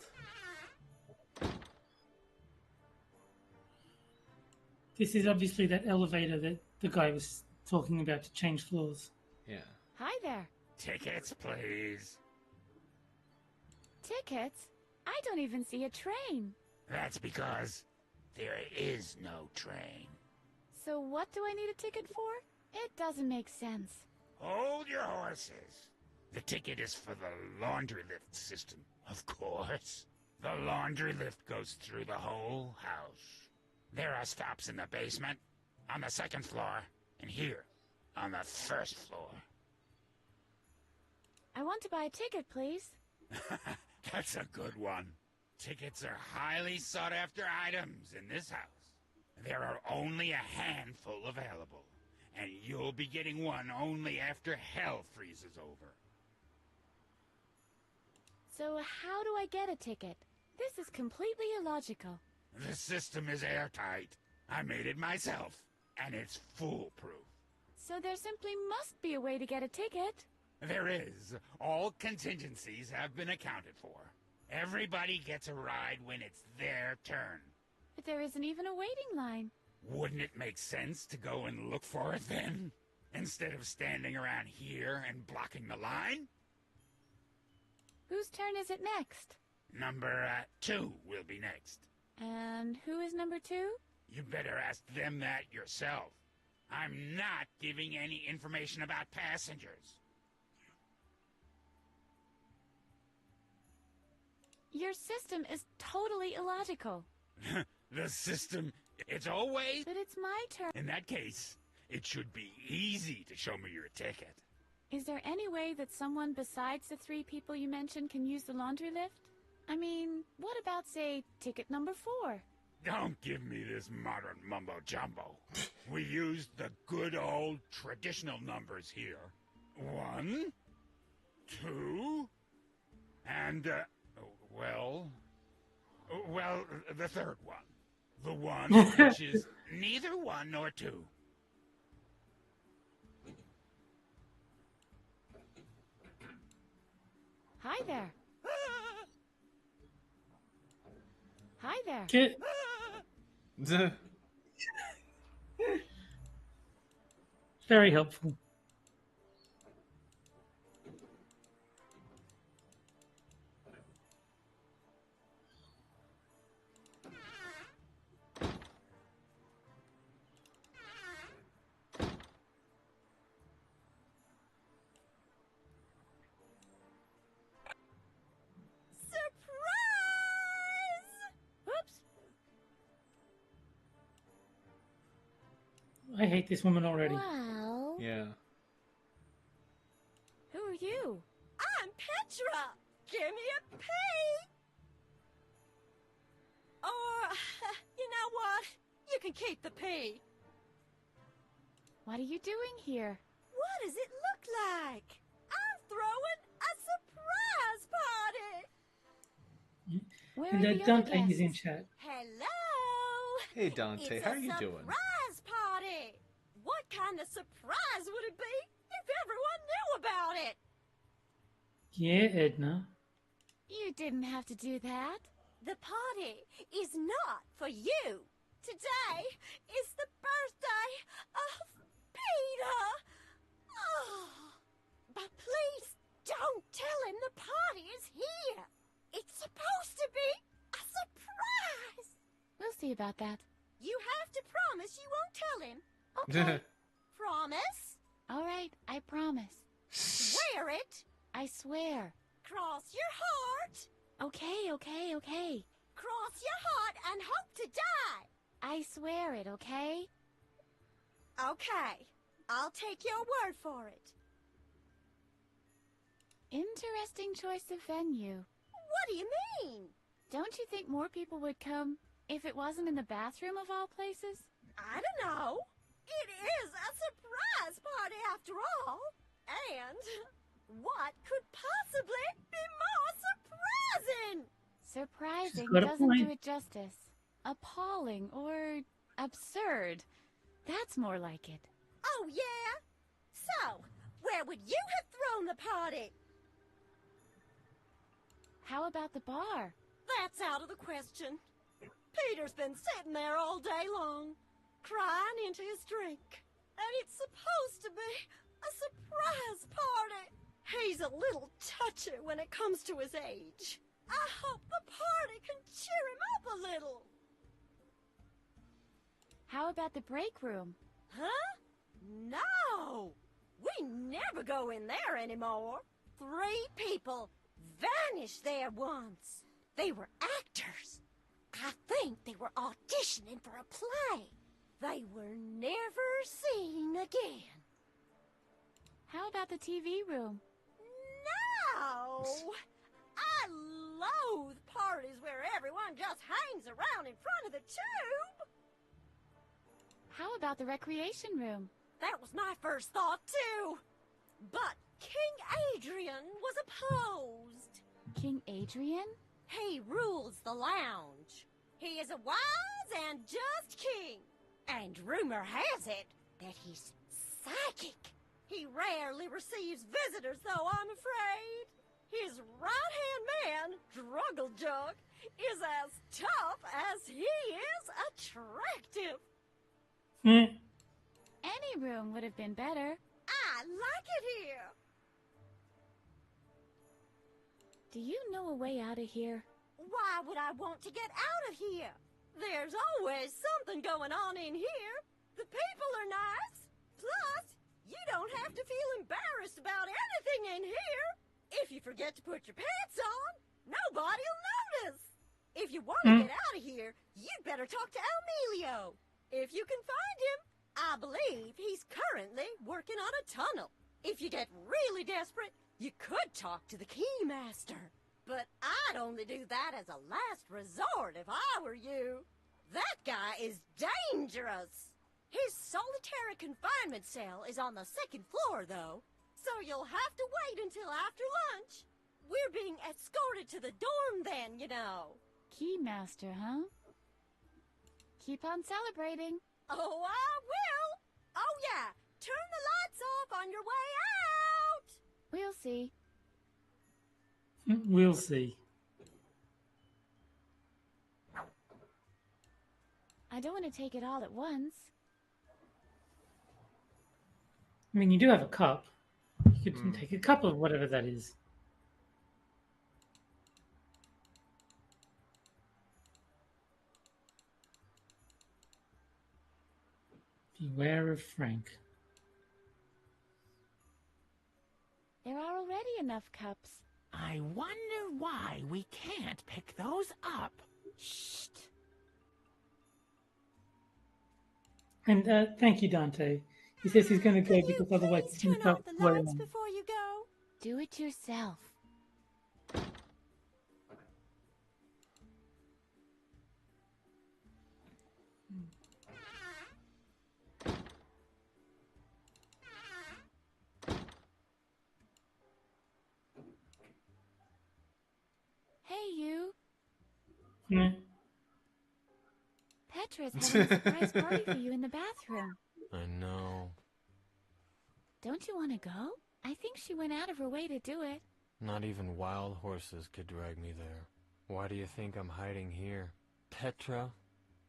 This is obviously that elevator that the guy was talking about to change floors. Yeah. Hi there. Tickets, please. Tickets? I don't even see a train. That's because there is no train. So what do I need a ticket for? It doesn't make sense. Hold your horses. The ticket is for the laundry lift system, of course. The laundry lift goes through the whole house. There are stops in the basement, on the second floor, and here, on the first floor. I want to buy a ticket, please. That's a good one. Tickets are highly sought-after items in this house. There are only a handful available, and you'll be getting one only after hell freezes over. So how do I get a ticket? This is completely illogical. The system is airtight. I made it myself, and it's foolproof. So there simply must be a way to get a ticket. There is. All contingencies have been accounted for. Everybody gets a ride when it's their turn. But there isn't even a waiting line. Wouldn't it make sense to go and look for it then? Instead of standing around here and blocking the line? Whose turn is it next? Number 2 will be next. And who is number 2? You better ask them that yourself. I'm not giving any information about passengers. Your system is totally illogical. The system, it's always... But it's my turn. In that case, it should be easy to show me your ticket. Is there any way that someone besides the 3 people you mentioned can use the laundry lift? I mean, what about, say, ticket number 4? Don't give me this modern mumbo-jumbo. We used the good old traditional numbers here. 1, 2, and, well, the third one. The one which is neither 1 nor 2. Hi there. Hi there. Get... Very helpful. I hate this woman already. Well... Yeah. Who are you? I'm Petra! Give me a P! Or, you know what? You can keep the P. What are you doing here? What does it look like? I'm throwing a surprise party! Where And are the Dante other is in guests? chat. Hello! Hey, Dante, It's how a are you doing? surprise party! What kind of surprise would it be if everyone knew about it? Yeah, Edna. You didn't have to do that. The party is not for you. Today is the birthday of Peter. Oh, but please don't tell him the party is here. It's supposed to be a surprise. We'll see about that. You have to promise you won't tell him. Okay. Promise? All right, I promise. Swear it. I swear. Cross your heart. Okay. Cross your heart and hope to die. I swear it, okay? Okay, I'll take your word for it. Interesting choice of venue. What do you mean? Don't you think more people would come if it wasn't in the bathroom of all places? I don't know. It is a surprise party after all. And what could possibly be more surprising? Surprising got a doesn't point. do it justice. Appalling or absurd. That's more like it. Oh, yeah? So, where would you have thrown the party? How about the bar? That's out of the question. Peter's been sitting there all day long, crying into his drink. And it's supposed to be a surprise party. He's a little touchy when it comes to his age. I hope the party can cheer him up a little. How about the break room? Huh? No! We never go in there anymore. 3 people vanished there once. They were actors. I think they were auditioning for a play. They were never seen again. How about the TV room? No! I loathe parties where everyone just hangs around in front of the tube. How about the recreation room? That was my first thought, too. But King Adrian was opposed. King Adrian? He rules the lounge. He is a wise and just king. And rumor has it that he's psychic. He rarely receives visitors, though, I'm afraid. His right-hand man, Druggle-Jug, is as tough as he is attractive. Any room would have been better. I like it here. Do you know a way out of here? Why would I want to get out of here? There's always something going on in here. The people are nice. Plus, you don't have to feel embarrassed about anything in here. If you forget to put your pants on, nobody'll notice. If you want to get out of here, you'd better talk to Emilio. If you can find him, I believe he's currently working on a tunnel. If you get really desperate, you could talk to the Keymaster. But I'd only do that as a last resort if I were you. That guy is dangerous. His solitary confinement cell is on the 2nd floor, though. So you'll have to wait until after lunch. We're being escorted to the dorm then, you know. Keymaster, huh? Keep on celebrating. Oh, I will. Oh, yeah. Turn the lights off on your way out. We'll see. We'll see. I don't want to take it all at once. I mean, you do have a cup. You could take a cup of whatever that is. Beware of Frank. There are already enough cups. I wonder why we can't pick those up. Shh. And thank you, Dante. He says he's going to go because otherwise he's going to Turn off start the lights before you go. Do it yourself. Hey, you. Petra's having a surprise party for you in the bathroom. I know. Don't you want to go? I think she went out of her way to do it. Not even wild horses could drag me there. Why do you think I'm hiding here? Petra,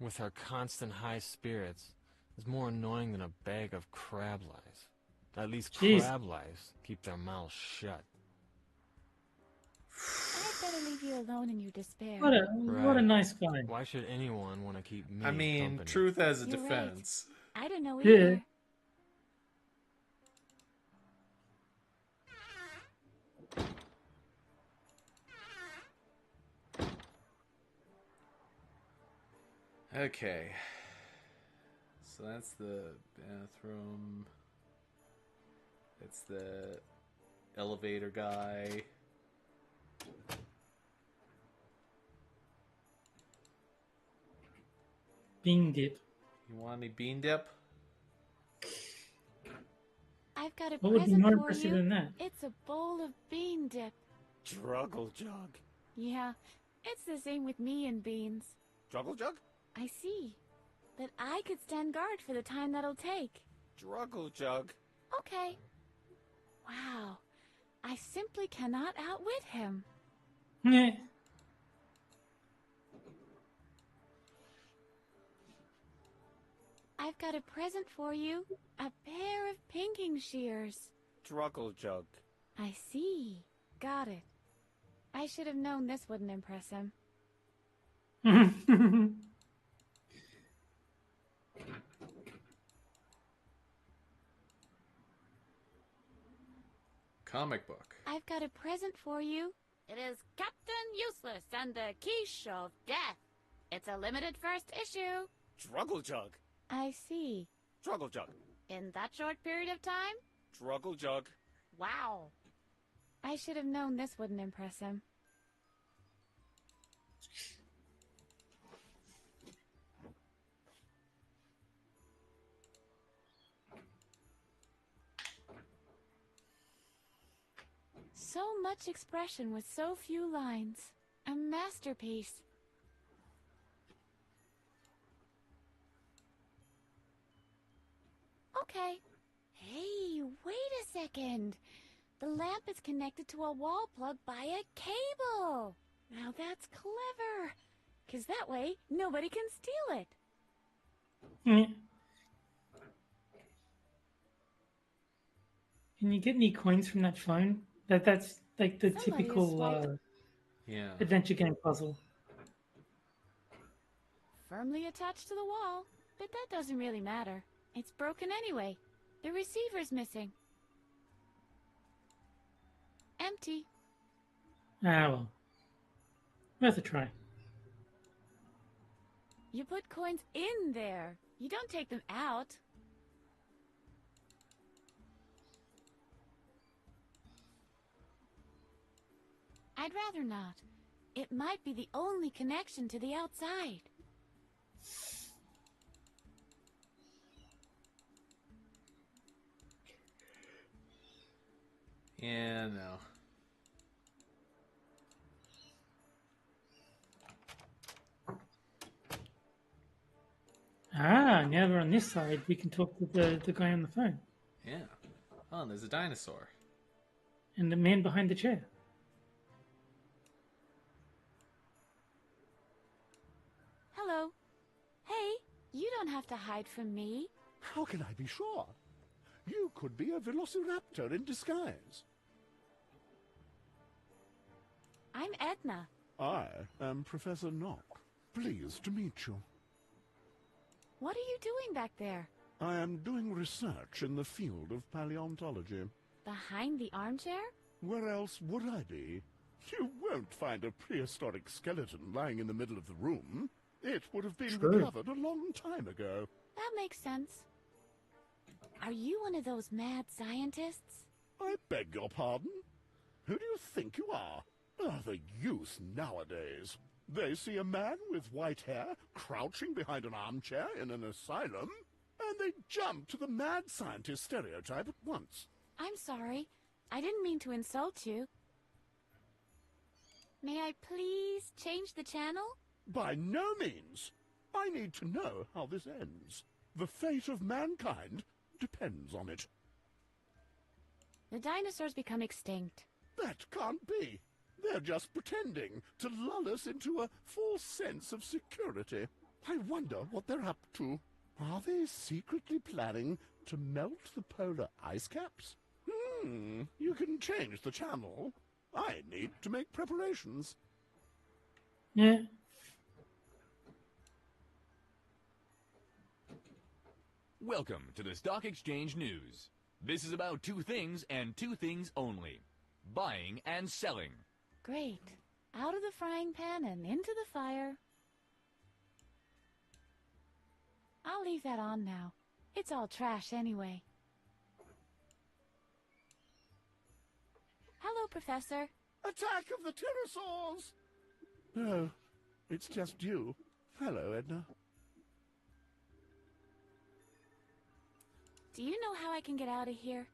with her constant high spirits, is more annoying than a bag of crab lice. At least crab lice keep their mouths shut. I'd better leave you alone in your despair. What a nice guy. Why should anyone want to keep me I mean, company? truth as a You're right. defense. I don't know Yeah. either. Okay. So that's the bathroom. It's the elevator guy. Bean dip. You want any bean dip? I've got a What would be present more for impressive you. than that? It's a bowl of bean dip. Struggle jug. Yeah, it's the same with me and beans. Struggle jug? I see. But I could stand guard for the time that'll take. Struggle jug. Okay. Wow. I simply cannot outwit him. Yeah. I've got a present for you. A pair of pinking shears. Struggle jug. I see. Got it. I should have known this wouldn't impress him. Comic book. I've got a present for you. It is Captain Useless and the Quiche of Death. It's a limited first issue. Struggle jug. I see. Struggle jug. In that short period of time? Struggle jug. Wow. I should have known this wouldn't impress him. So much expression with so few lines. A masterpiece. Okay. Hey, wait a second. The lamp is connected to a wall plug by a cable. Now that's clever. 'Cause that way, nobody can steal it. Yeah. Can you get any coins from that phone? That's like the Somebody has typical swiped- Yeah. adventure game puzzle. Firmly attached to the wall. But that doesn't really matter. It's broken anyway. The receiver's missing. Empty. Ah, well. Worth a try. You put coins in there. You don't take them out. I'd rather not. It might be the only connection to the outside. Yeah, no. Ah, now we're on this side. We can talk to the guy on the phone. Yeah. Oh, and there's a dinosaur. And the man behind the chair. Hello. Hey, you don't have to hide from me. How can I be sure? You could be a velociraptor in disguise. I'm Edna. I am Professor Knock. Pleased to meet you. What are you doing back there? I am doing research in the field of paleontology. Behind the armchair? Where else would I be? You won't find a prehistoric skeleton lying in the middle of the room. It would have been True. recovered a long time ago. That makes sense. Are you one of those mad scientists? I beg your pardon? Who do you think you are? Ah, the youth nowadays. They see a man with white hair crouching behind an armchair in an asylum, and they jump to the mad scientist stereotype at once. I'm sorry. I didn't mean to insult you. May I please change the channel? By no means. I need to know how this ends. The fate of mankind depends on it. The dinosaurs become extinct. That can't be. They're just pretending to lull us into a false sense of security. I wonder what they're up to. Are they secretly planning to melt the polar ice caps? You can change the channel. I need to make preparations. Yeah. Welcome to the Stock Exchange News. This is about two things and two things only: buying and selling. Great. Out of the frying pan and into the fire. leave that on now. It's all trash anyway. Hello, Professor. Attack of the pterosaurs! No, it's just you. Hello, Edna. Do you know how I can get out of here?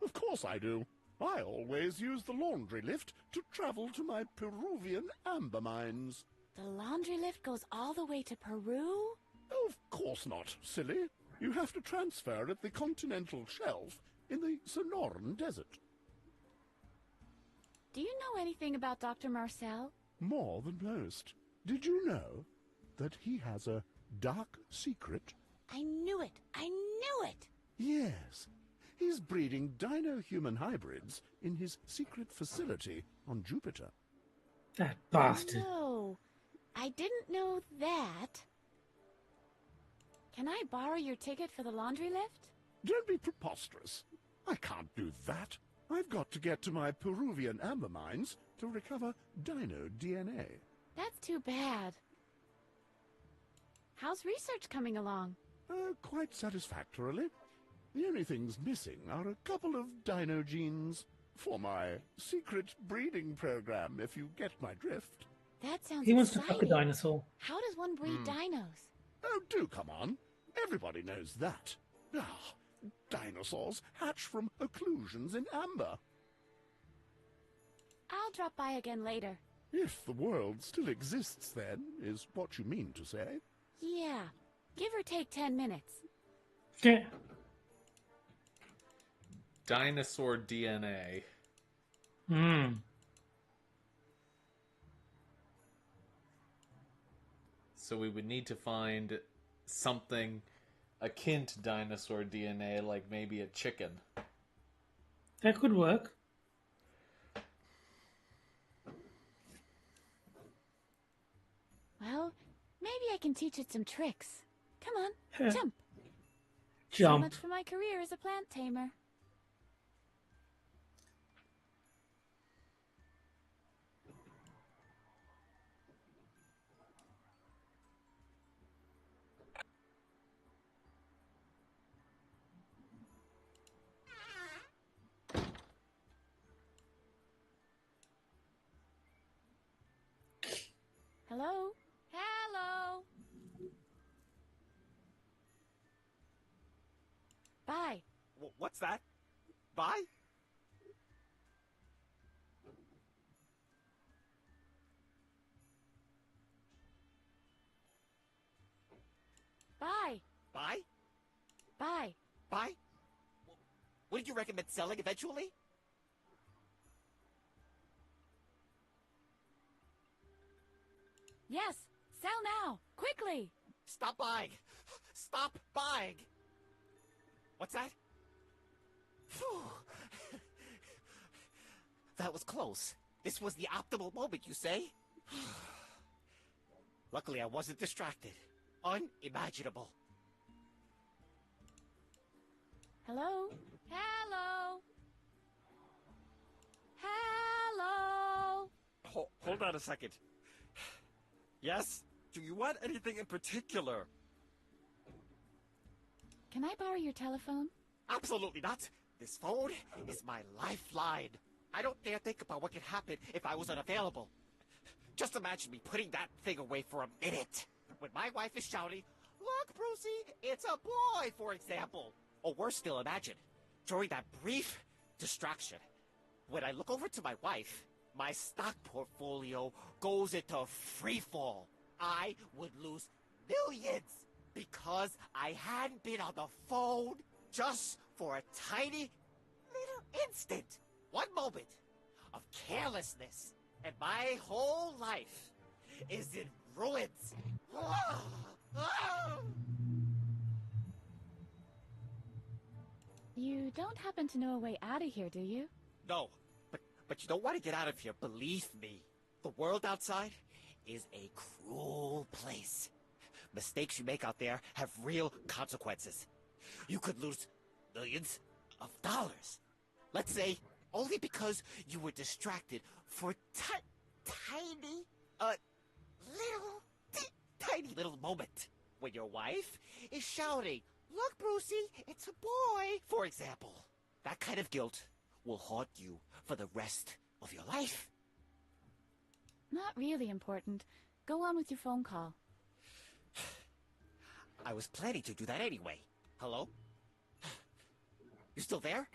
Of course I do. I always use the laundry lift to travel to my Peruvian amber mines. The laundry lift goes all the way to Peru? Of course not, silly. You have to transfer at the continental shelf in the Sonoran Desert. Do you know anything about Dr. Marcel? More than most. Did you know that he has a dark secret? I knew it! I knew it! Yes. He's breeding dino-human hybrids in his secret facility on Jupiter. That bastard. No, I didn't know that. Can I borrow your ticket for the laundry lift? Don't be preposterous. I can't do that. I've got to get to my Peruvian amber mines to recover dino DNA. That's too bad. How's research coming along? Quite satisfactorily. The only things missing are a couple of dino genes for my secret breeding program, if you get my drift. That sounds He wants to exciting. fuck a dinosaur. How does one breed dinos? Oh, do come on. Everybody knows that. Ah, dinosaurs hatch from occlusions in amber. I'll drop by again later. If the world still exists, then, is what you mean to say. Yeah, give or take 10 minutes. Yeah. Dinosaur DNA. Hmm. So we would need to find something akin to dinosaur DNA, like maybe a chicken. That could work. Well, maybe I can teach it some tricks. Come on, Huh. jump. So Jump. much for my career as a plant tamer. Hello? Hello? Bye. What's that? Bye? Bye. Buy? Bye. Buy? Wouldn't you recommend selling eventually? Yes, sell now, quickly. Stop buying. Stop buying. What's that? Phew. That was close. This was the optimal moment, you say? Luckily, I wasn't distracted. Unimaginable. Hello? Hello? Hello? Hold on a second. Yes? Do you want anything in particular? Can I borrow your telephone? Absolutely not. This phone is my lifeline. I don't dare think about what could happen if I was unavailable. Just imagine me putting that thing away for a minute. When my wife is shouting, "Look, Brucey, it's a boy," for example. Or worse still, imagine, during that brief distraction, when I look over to my wife, my stock portfolio goes into free fall. I would lose millions because I hadn't been on the phone just for a tiny little instant. One moment of carelessness, and my whole life is in ruins. You don't happen to know a way out of here, do you? No, but you don't want to get out of here, believe me. The world outside is a cruel place. Mistakes you make out there have real consequences. You could lose millions of dollars. Let's say, only because you were distracted for tiny little moment. When your wife is shouting, "Look, Brucey, it's a boy," for example. That kind of guilt will haunt you for the rest of your life. Not really important. Go on with your phone call. I was planning to do that anyway. Hello? You still there?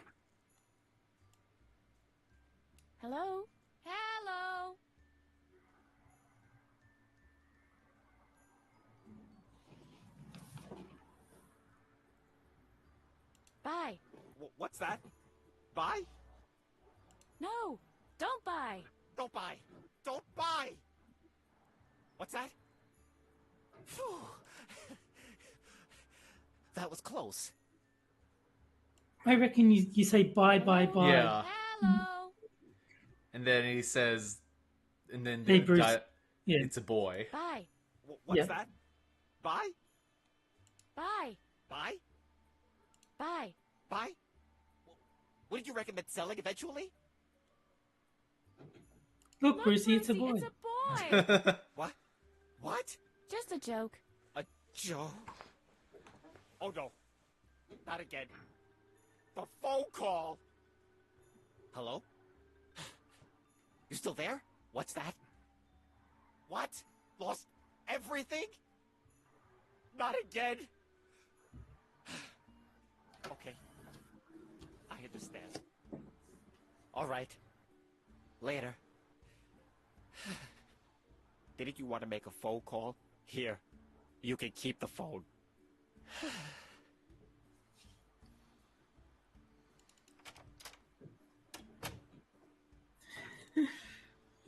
Hello? Hello. Bye. What's that? Bye? No, don't buy. Don't buy. Don't buy. What's that? Phew. That was close. I reckon you say bye, bye, bye. Yeah. Hello. And then he says, and then Hey, Bruce. Yeah. it's a boy. Bye. What's that? Bye? Bye. Bye? Bye. Bye? What did you recommend selling eventually? Look, Brucey, it's a boy. It's a boy. What? What? Just a joke. A joke? Oh no. Not again. The phone call. Hello? You still there? What's that? What? Lost everything? Not again? Okay. I understand. All right. Later. Didn't you want to make a phone call? Here. You can keep the phone.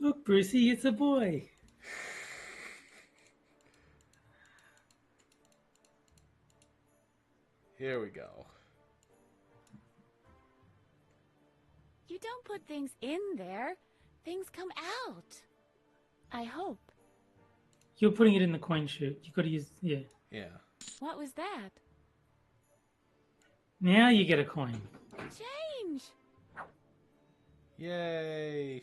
Look, Brucey, it's a boy. Here we go. You don't put things in there. Things come out. I hope. You're putting it in the coin chute. You got to use, yeah. Yeah. What was that? Now you get a coin. Change. Yay.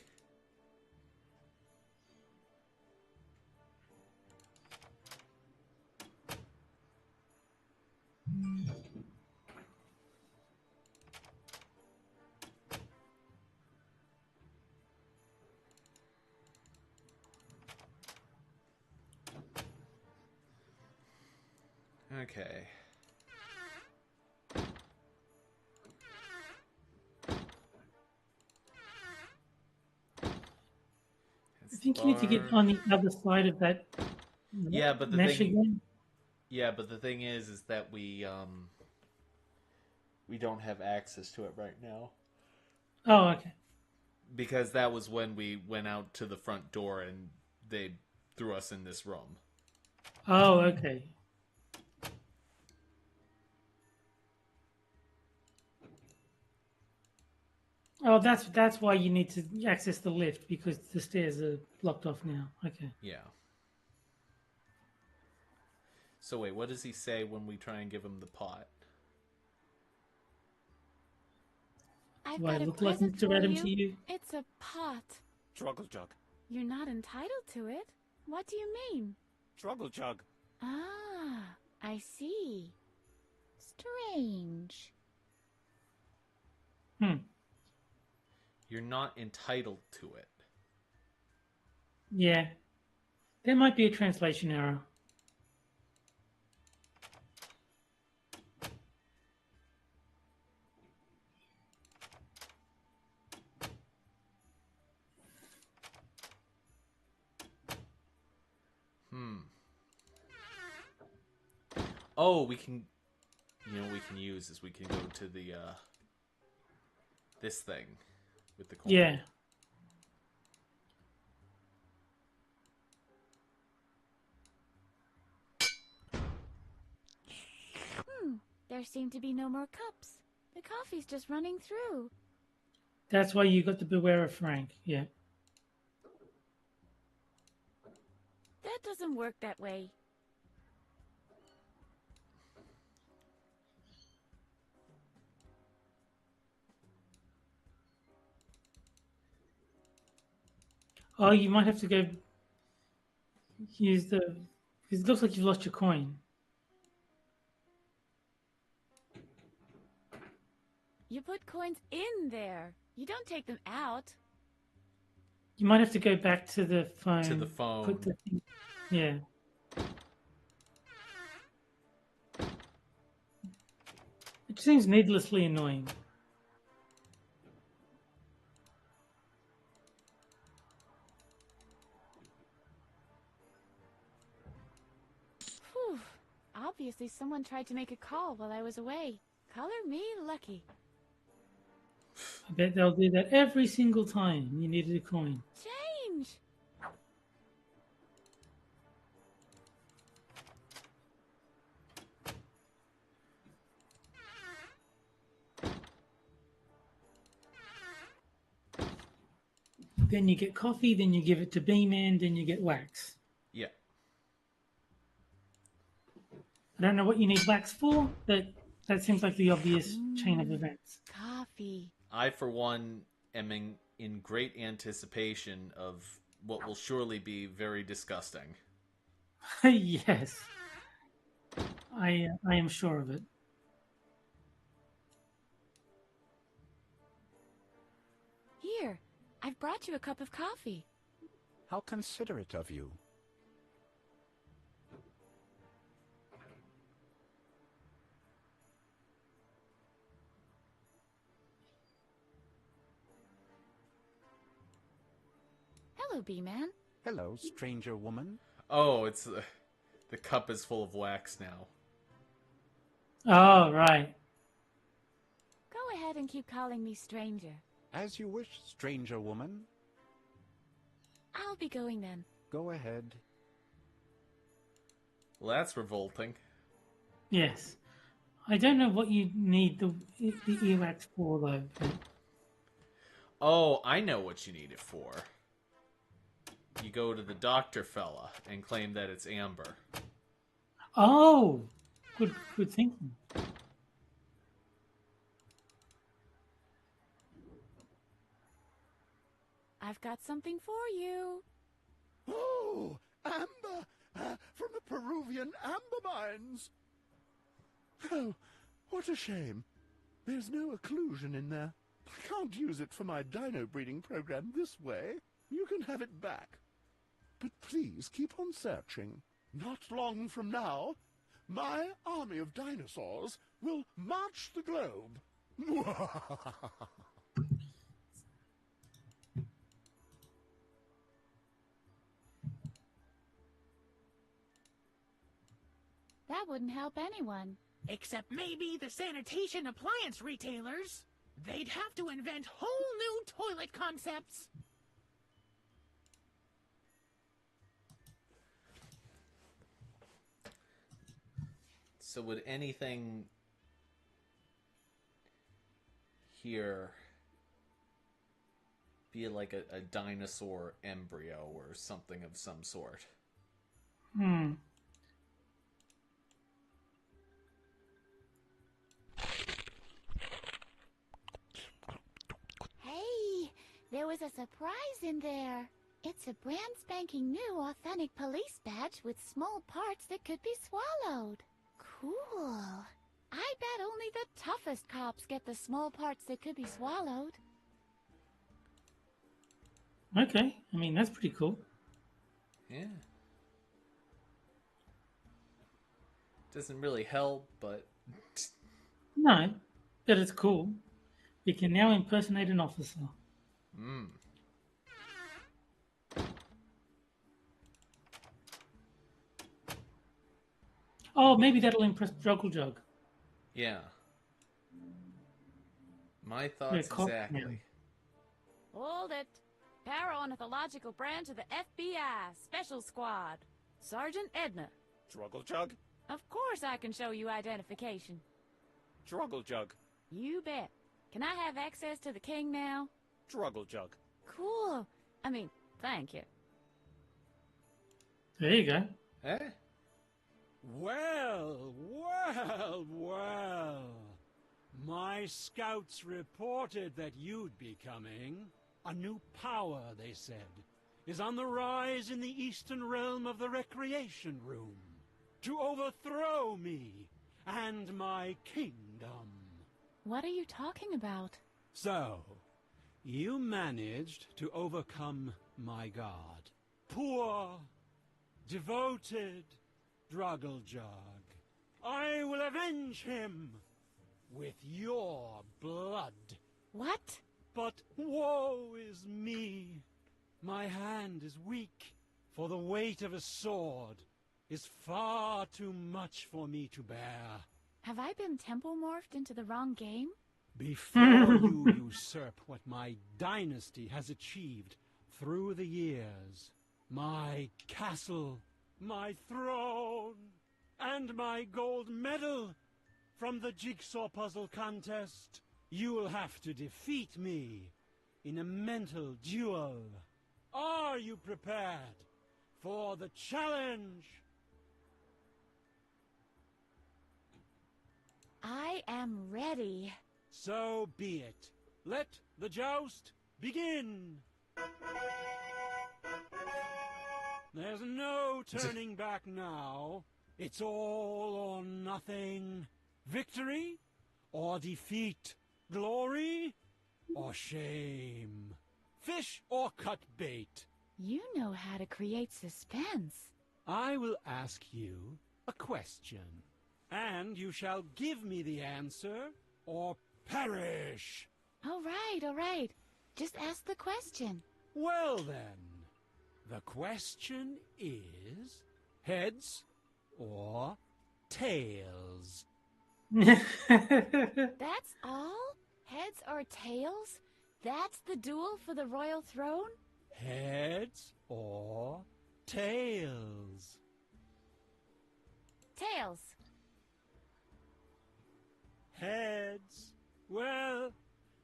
Okay. I think you need to get on the other side of that Yeah, but the mesh thing, again. yeah, but the thing is that we don't have access to it right now Oh, okay. because that was when we went out to the front door and they threw us in this room. Oh, okay. Oh, that's why you need to access the lift, because the stairs are blocked off now. Okay. Yeah. So wait, what does he say when we try and give him the pot? I've Do I got a look like present Mr. for Adam you. to you? It's a pot. Struggle jug. You're not entitled to it. What do you mean? Struggle jug. Ah, I see. Strange. You're not entitled to it. Yeah. There might be a translation error. Oh, we can, we can use is we can go to the, this thing with the coin. Yeah. There seem to be no more cups. The coffee's just running through. That's why you got the Beware of Frank. Yeah. That doesn't work that way. Oh, you might have to go use the... It looks like you've lost your coin. You put coins in there. You don't take them out. You might have to go back to the phone. To the phone. Put the thing. Yeah. It seems needlessly annoying. Whew. Obviously, someone tried to make a call while I was away. Color me lucky. I bet they'll do that every single time you needed a coin. Change! Then you get coffee, then you give it to B-Man, then you get wax. Yeah. I don't know what you need wax for, but that seems like the obvious chain of events. Coffee. I, for one, am in great anticipation of what will surely be very disgusting. Yes. I am sure of it. Here, I've brought you a cup of coffee. How considerate of you. Hello, B-Man. Hello, stranger woman. Oh, it's the cup is full of wax now. Oh, right. Go ahead and keep calling me stranger. As you wish, stranger woman. I'll be going then. Go ahead. Well, that's revolting. Yes. I don't know what you need the earwax for, though. But... Oh, I know what you need it for. You go to the doctor fella and claim that it's amber. Oh! Good thinking. I've got something for you. Oh, amber! From the Peruvian amber mines! Oh, what a shame. There's no occlusion in there. I can't use it for my dino breeding program this way. You can have it back. But please keep on searching. Not long from now, my army of dinosaurs will march the globe. That wouldn't help anyone. Except maybe the sanitation appliance retailers. They'd have to invent whole new toilet concepts. So would anything here be like a dinosaur embryo or something of some sort? Hey, there was a surprise in there. It's a brand spanking new authentic police badge with small parts that could be swallowed. Cool. I bet only the toughest cops get the small parts that could be swallowed. Okay. I mean, that's pretty cool. Yeah. Doesn't really help, but... No, but it's cool. You can now impersonate an officer. Oh, maybe that'll impress Juggle Jug. Yeah. My thoughts exactly. Hold it. Para-ornithological branch of the FBI Special Squad. Sergeant Edna. Struggle Jug? Of course I can show you identification. Struggle Jug. You bet. Can I have access to the king now? Struggle Jug. Cool. I mean, thank you. There you go. Eh? Well. My scouts reported that you'd be coming. A new power, they said, is on the rise in the eastern realm of the Recreation Room to overthrow me and my kingdom. What are you talking about? So, you managed to overcome my god. Poor, devoted Druggle-Jug. I will avenge him with your blood. What? But woe is me. My hand is weak, for the weight of a sword is far too much for me to bear. Have I been temple morphed into the wrong game? Before you usurp what my dynasty has achieved through the years, my castle, my throne, and my gold medal from the jigsaw puzzle contest, you will have to defeat me in a mental duel. Are you prepared for the challenge? I am ready. So be it. Let the joust begin. There's no turning back now. It's all or nothing. Victory or defeat. Glory or shame. Fish or cut bait. You know how to create suspense. I will ask you a question, and you shall give me the answer or perish. All right. Just ask the question. Well then, the question is heads or tails? That's all? Heads or tails? That's the duel for the royal throne? Heads or tails? Tails. Heads. Well,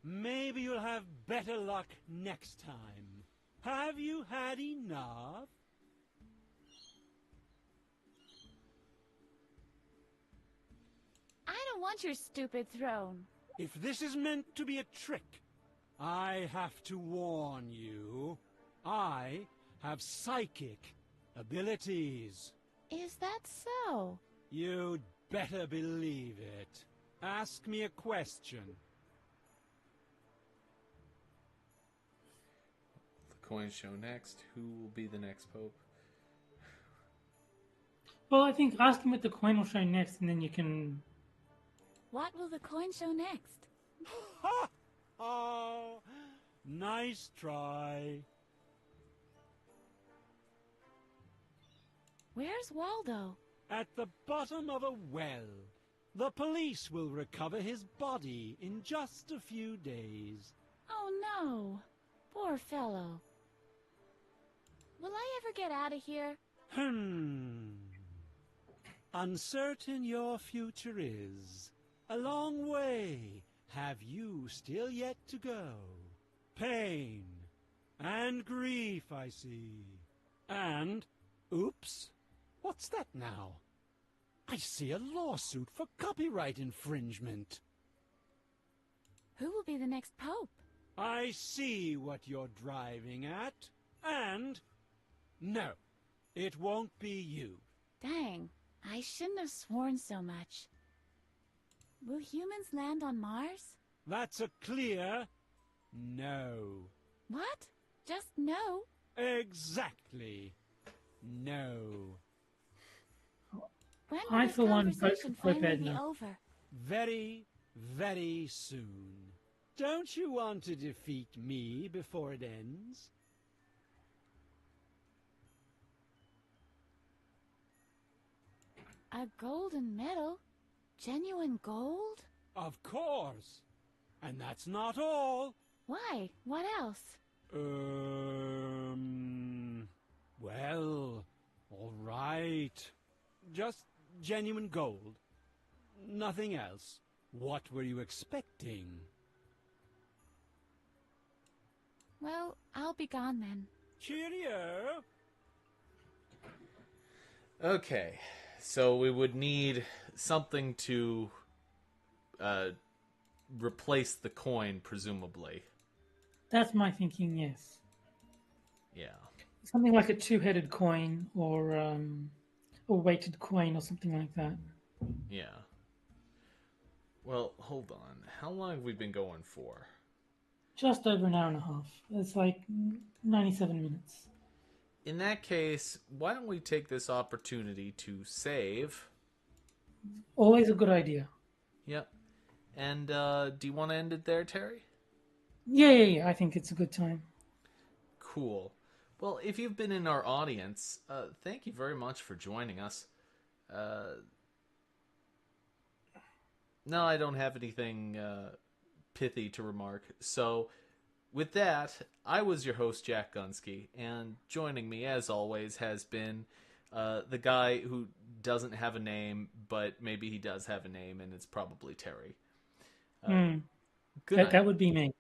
maybe you'll have better luck next time. Have you had enough? I don't want your stupid throne. If this is meant to be a trick, I have to warn you. I have psychic abilities. Is that so? You'd better believe it. Ask me a question. The coins show next. Who will be the next pope? Well, I think ask him what the coin will show next, and then you can... What will the coin show next? Oh, nice try. Where's Waldo? At the bottom of a well. The police will recover his body in just a few days. Oh no. Poor fellow. Will I ever get out of here? Uncertain your future is. A long way have you still yet to go. Pain and grief, I see. And, oops, what's that now? I see a lawsuit for copyright infringement. Who will be the next pope? I see what you're driving at. And, no, it won't be you. Dang, I shouldn't have sworn so much. Will humans land on Mars? That's a clear no. What? Just no? Exactly. No. When I, will this for one, vote conversation for finally be Edna. over? Very, very soon. Don't you want to defeat me before it ends? A golden medal? Genuine gold? Of course. And that's not all. Why? What else? Well, all right. Just genuine gold. Nothing else. What were you expecting? Well, I'll be gone then. Cheerio! Okay, so we would need something to replace the coin, presumably. That's my thinking, yes. Yeah. Something like a two-headed coin or a weighted coin or something like that. Yeah. Well, hold on. How long have we been going for? Just over an hour and a half. It's like 97 minutes. In that case, why don't we take this opportunity to save? Always a good idea. Yep. And do you want to end it there, Terry? Yeah. I think it's a good time. Cool. Well, if you've been in our audience, thank you very much for joining us. No, I don't have anything pithy to remark. So, with that, I was your host, Jack Gunsky, and joining me, as always, has been the guy who doesn't have a name, but maybe he does have a name, and it's probably Terry. Good night. That would be me.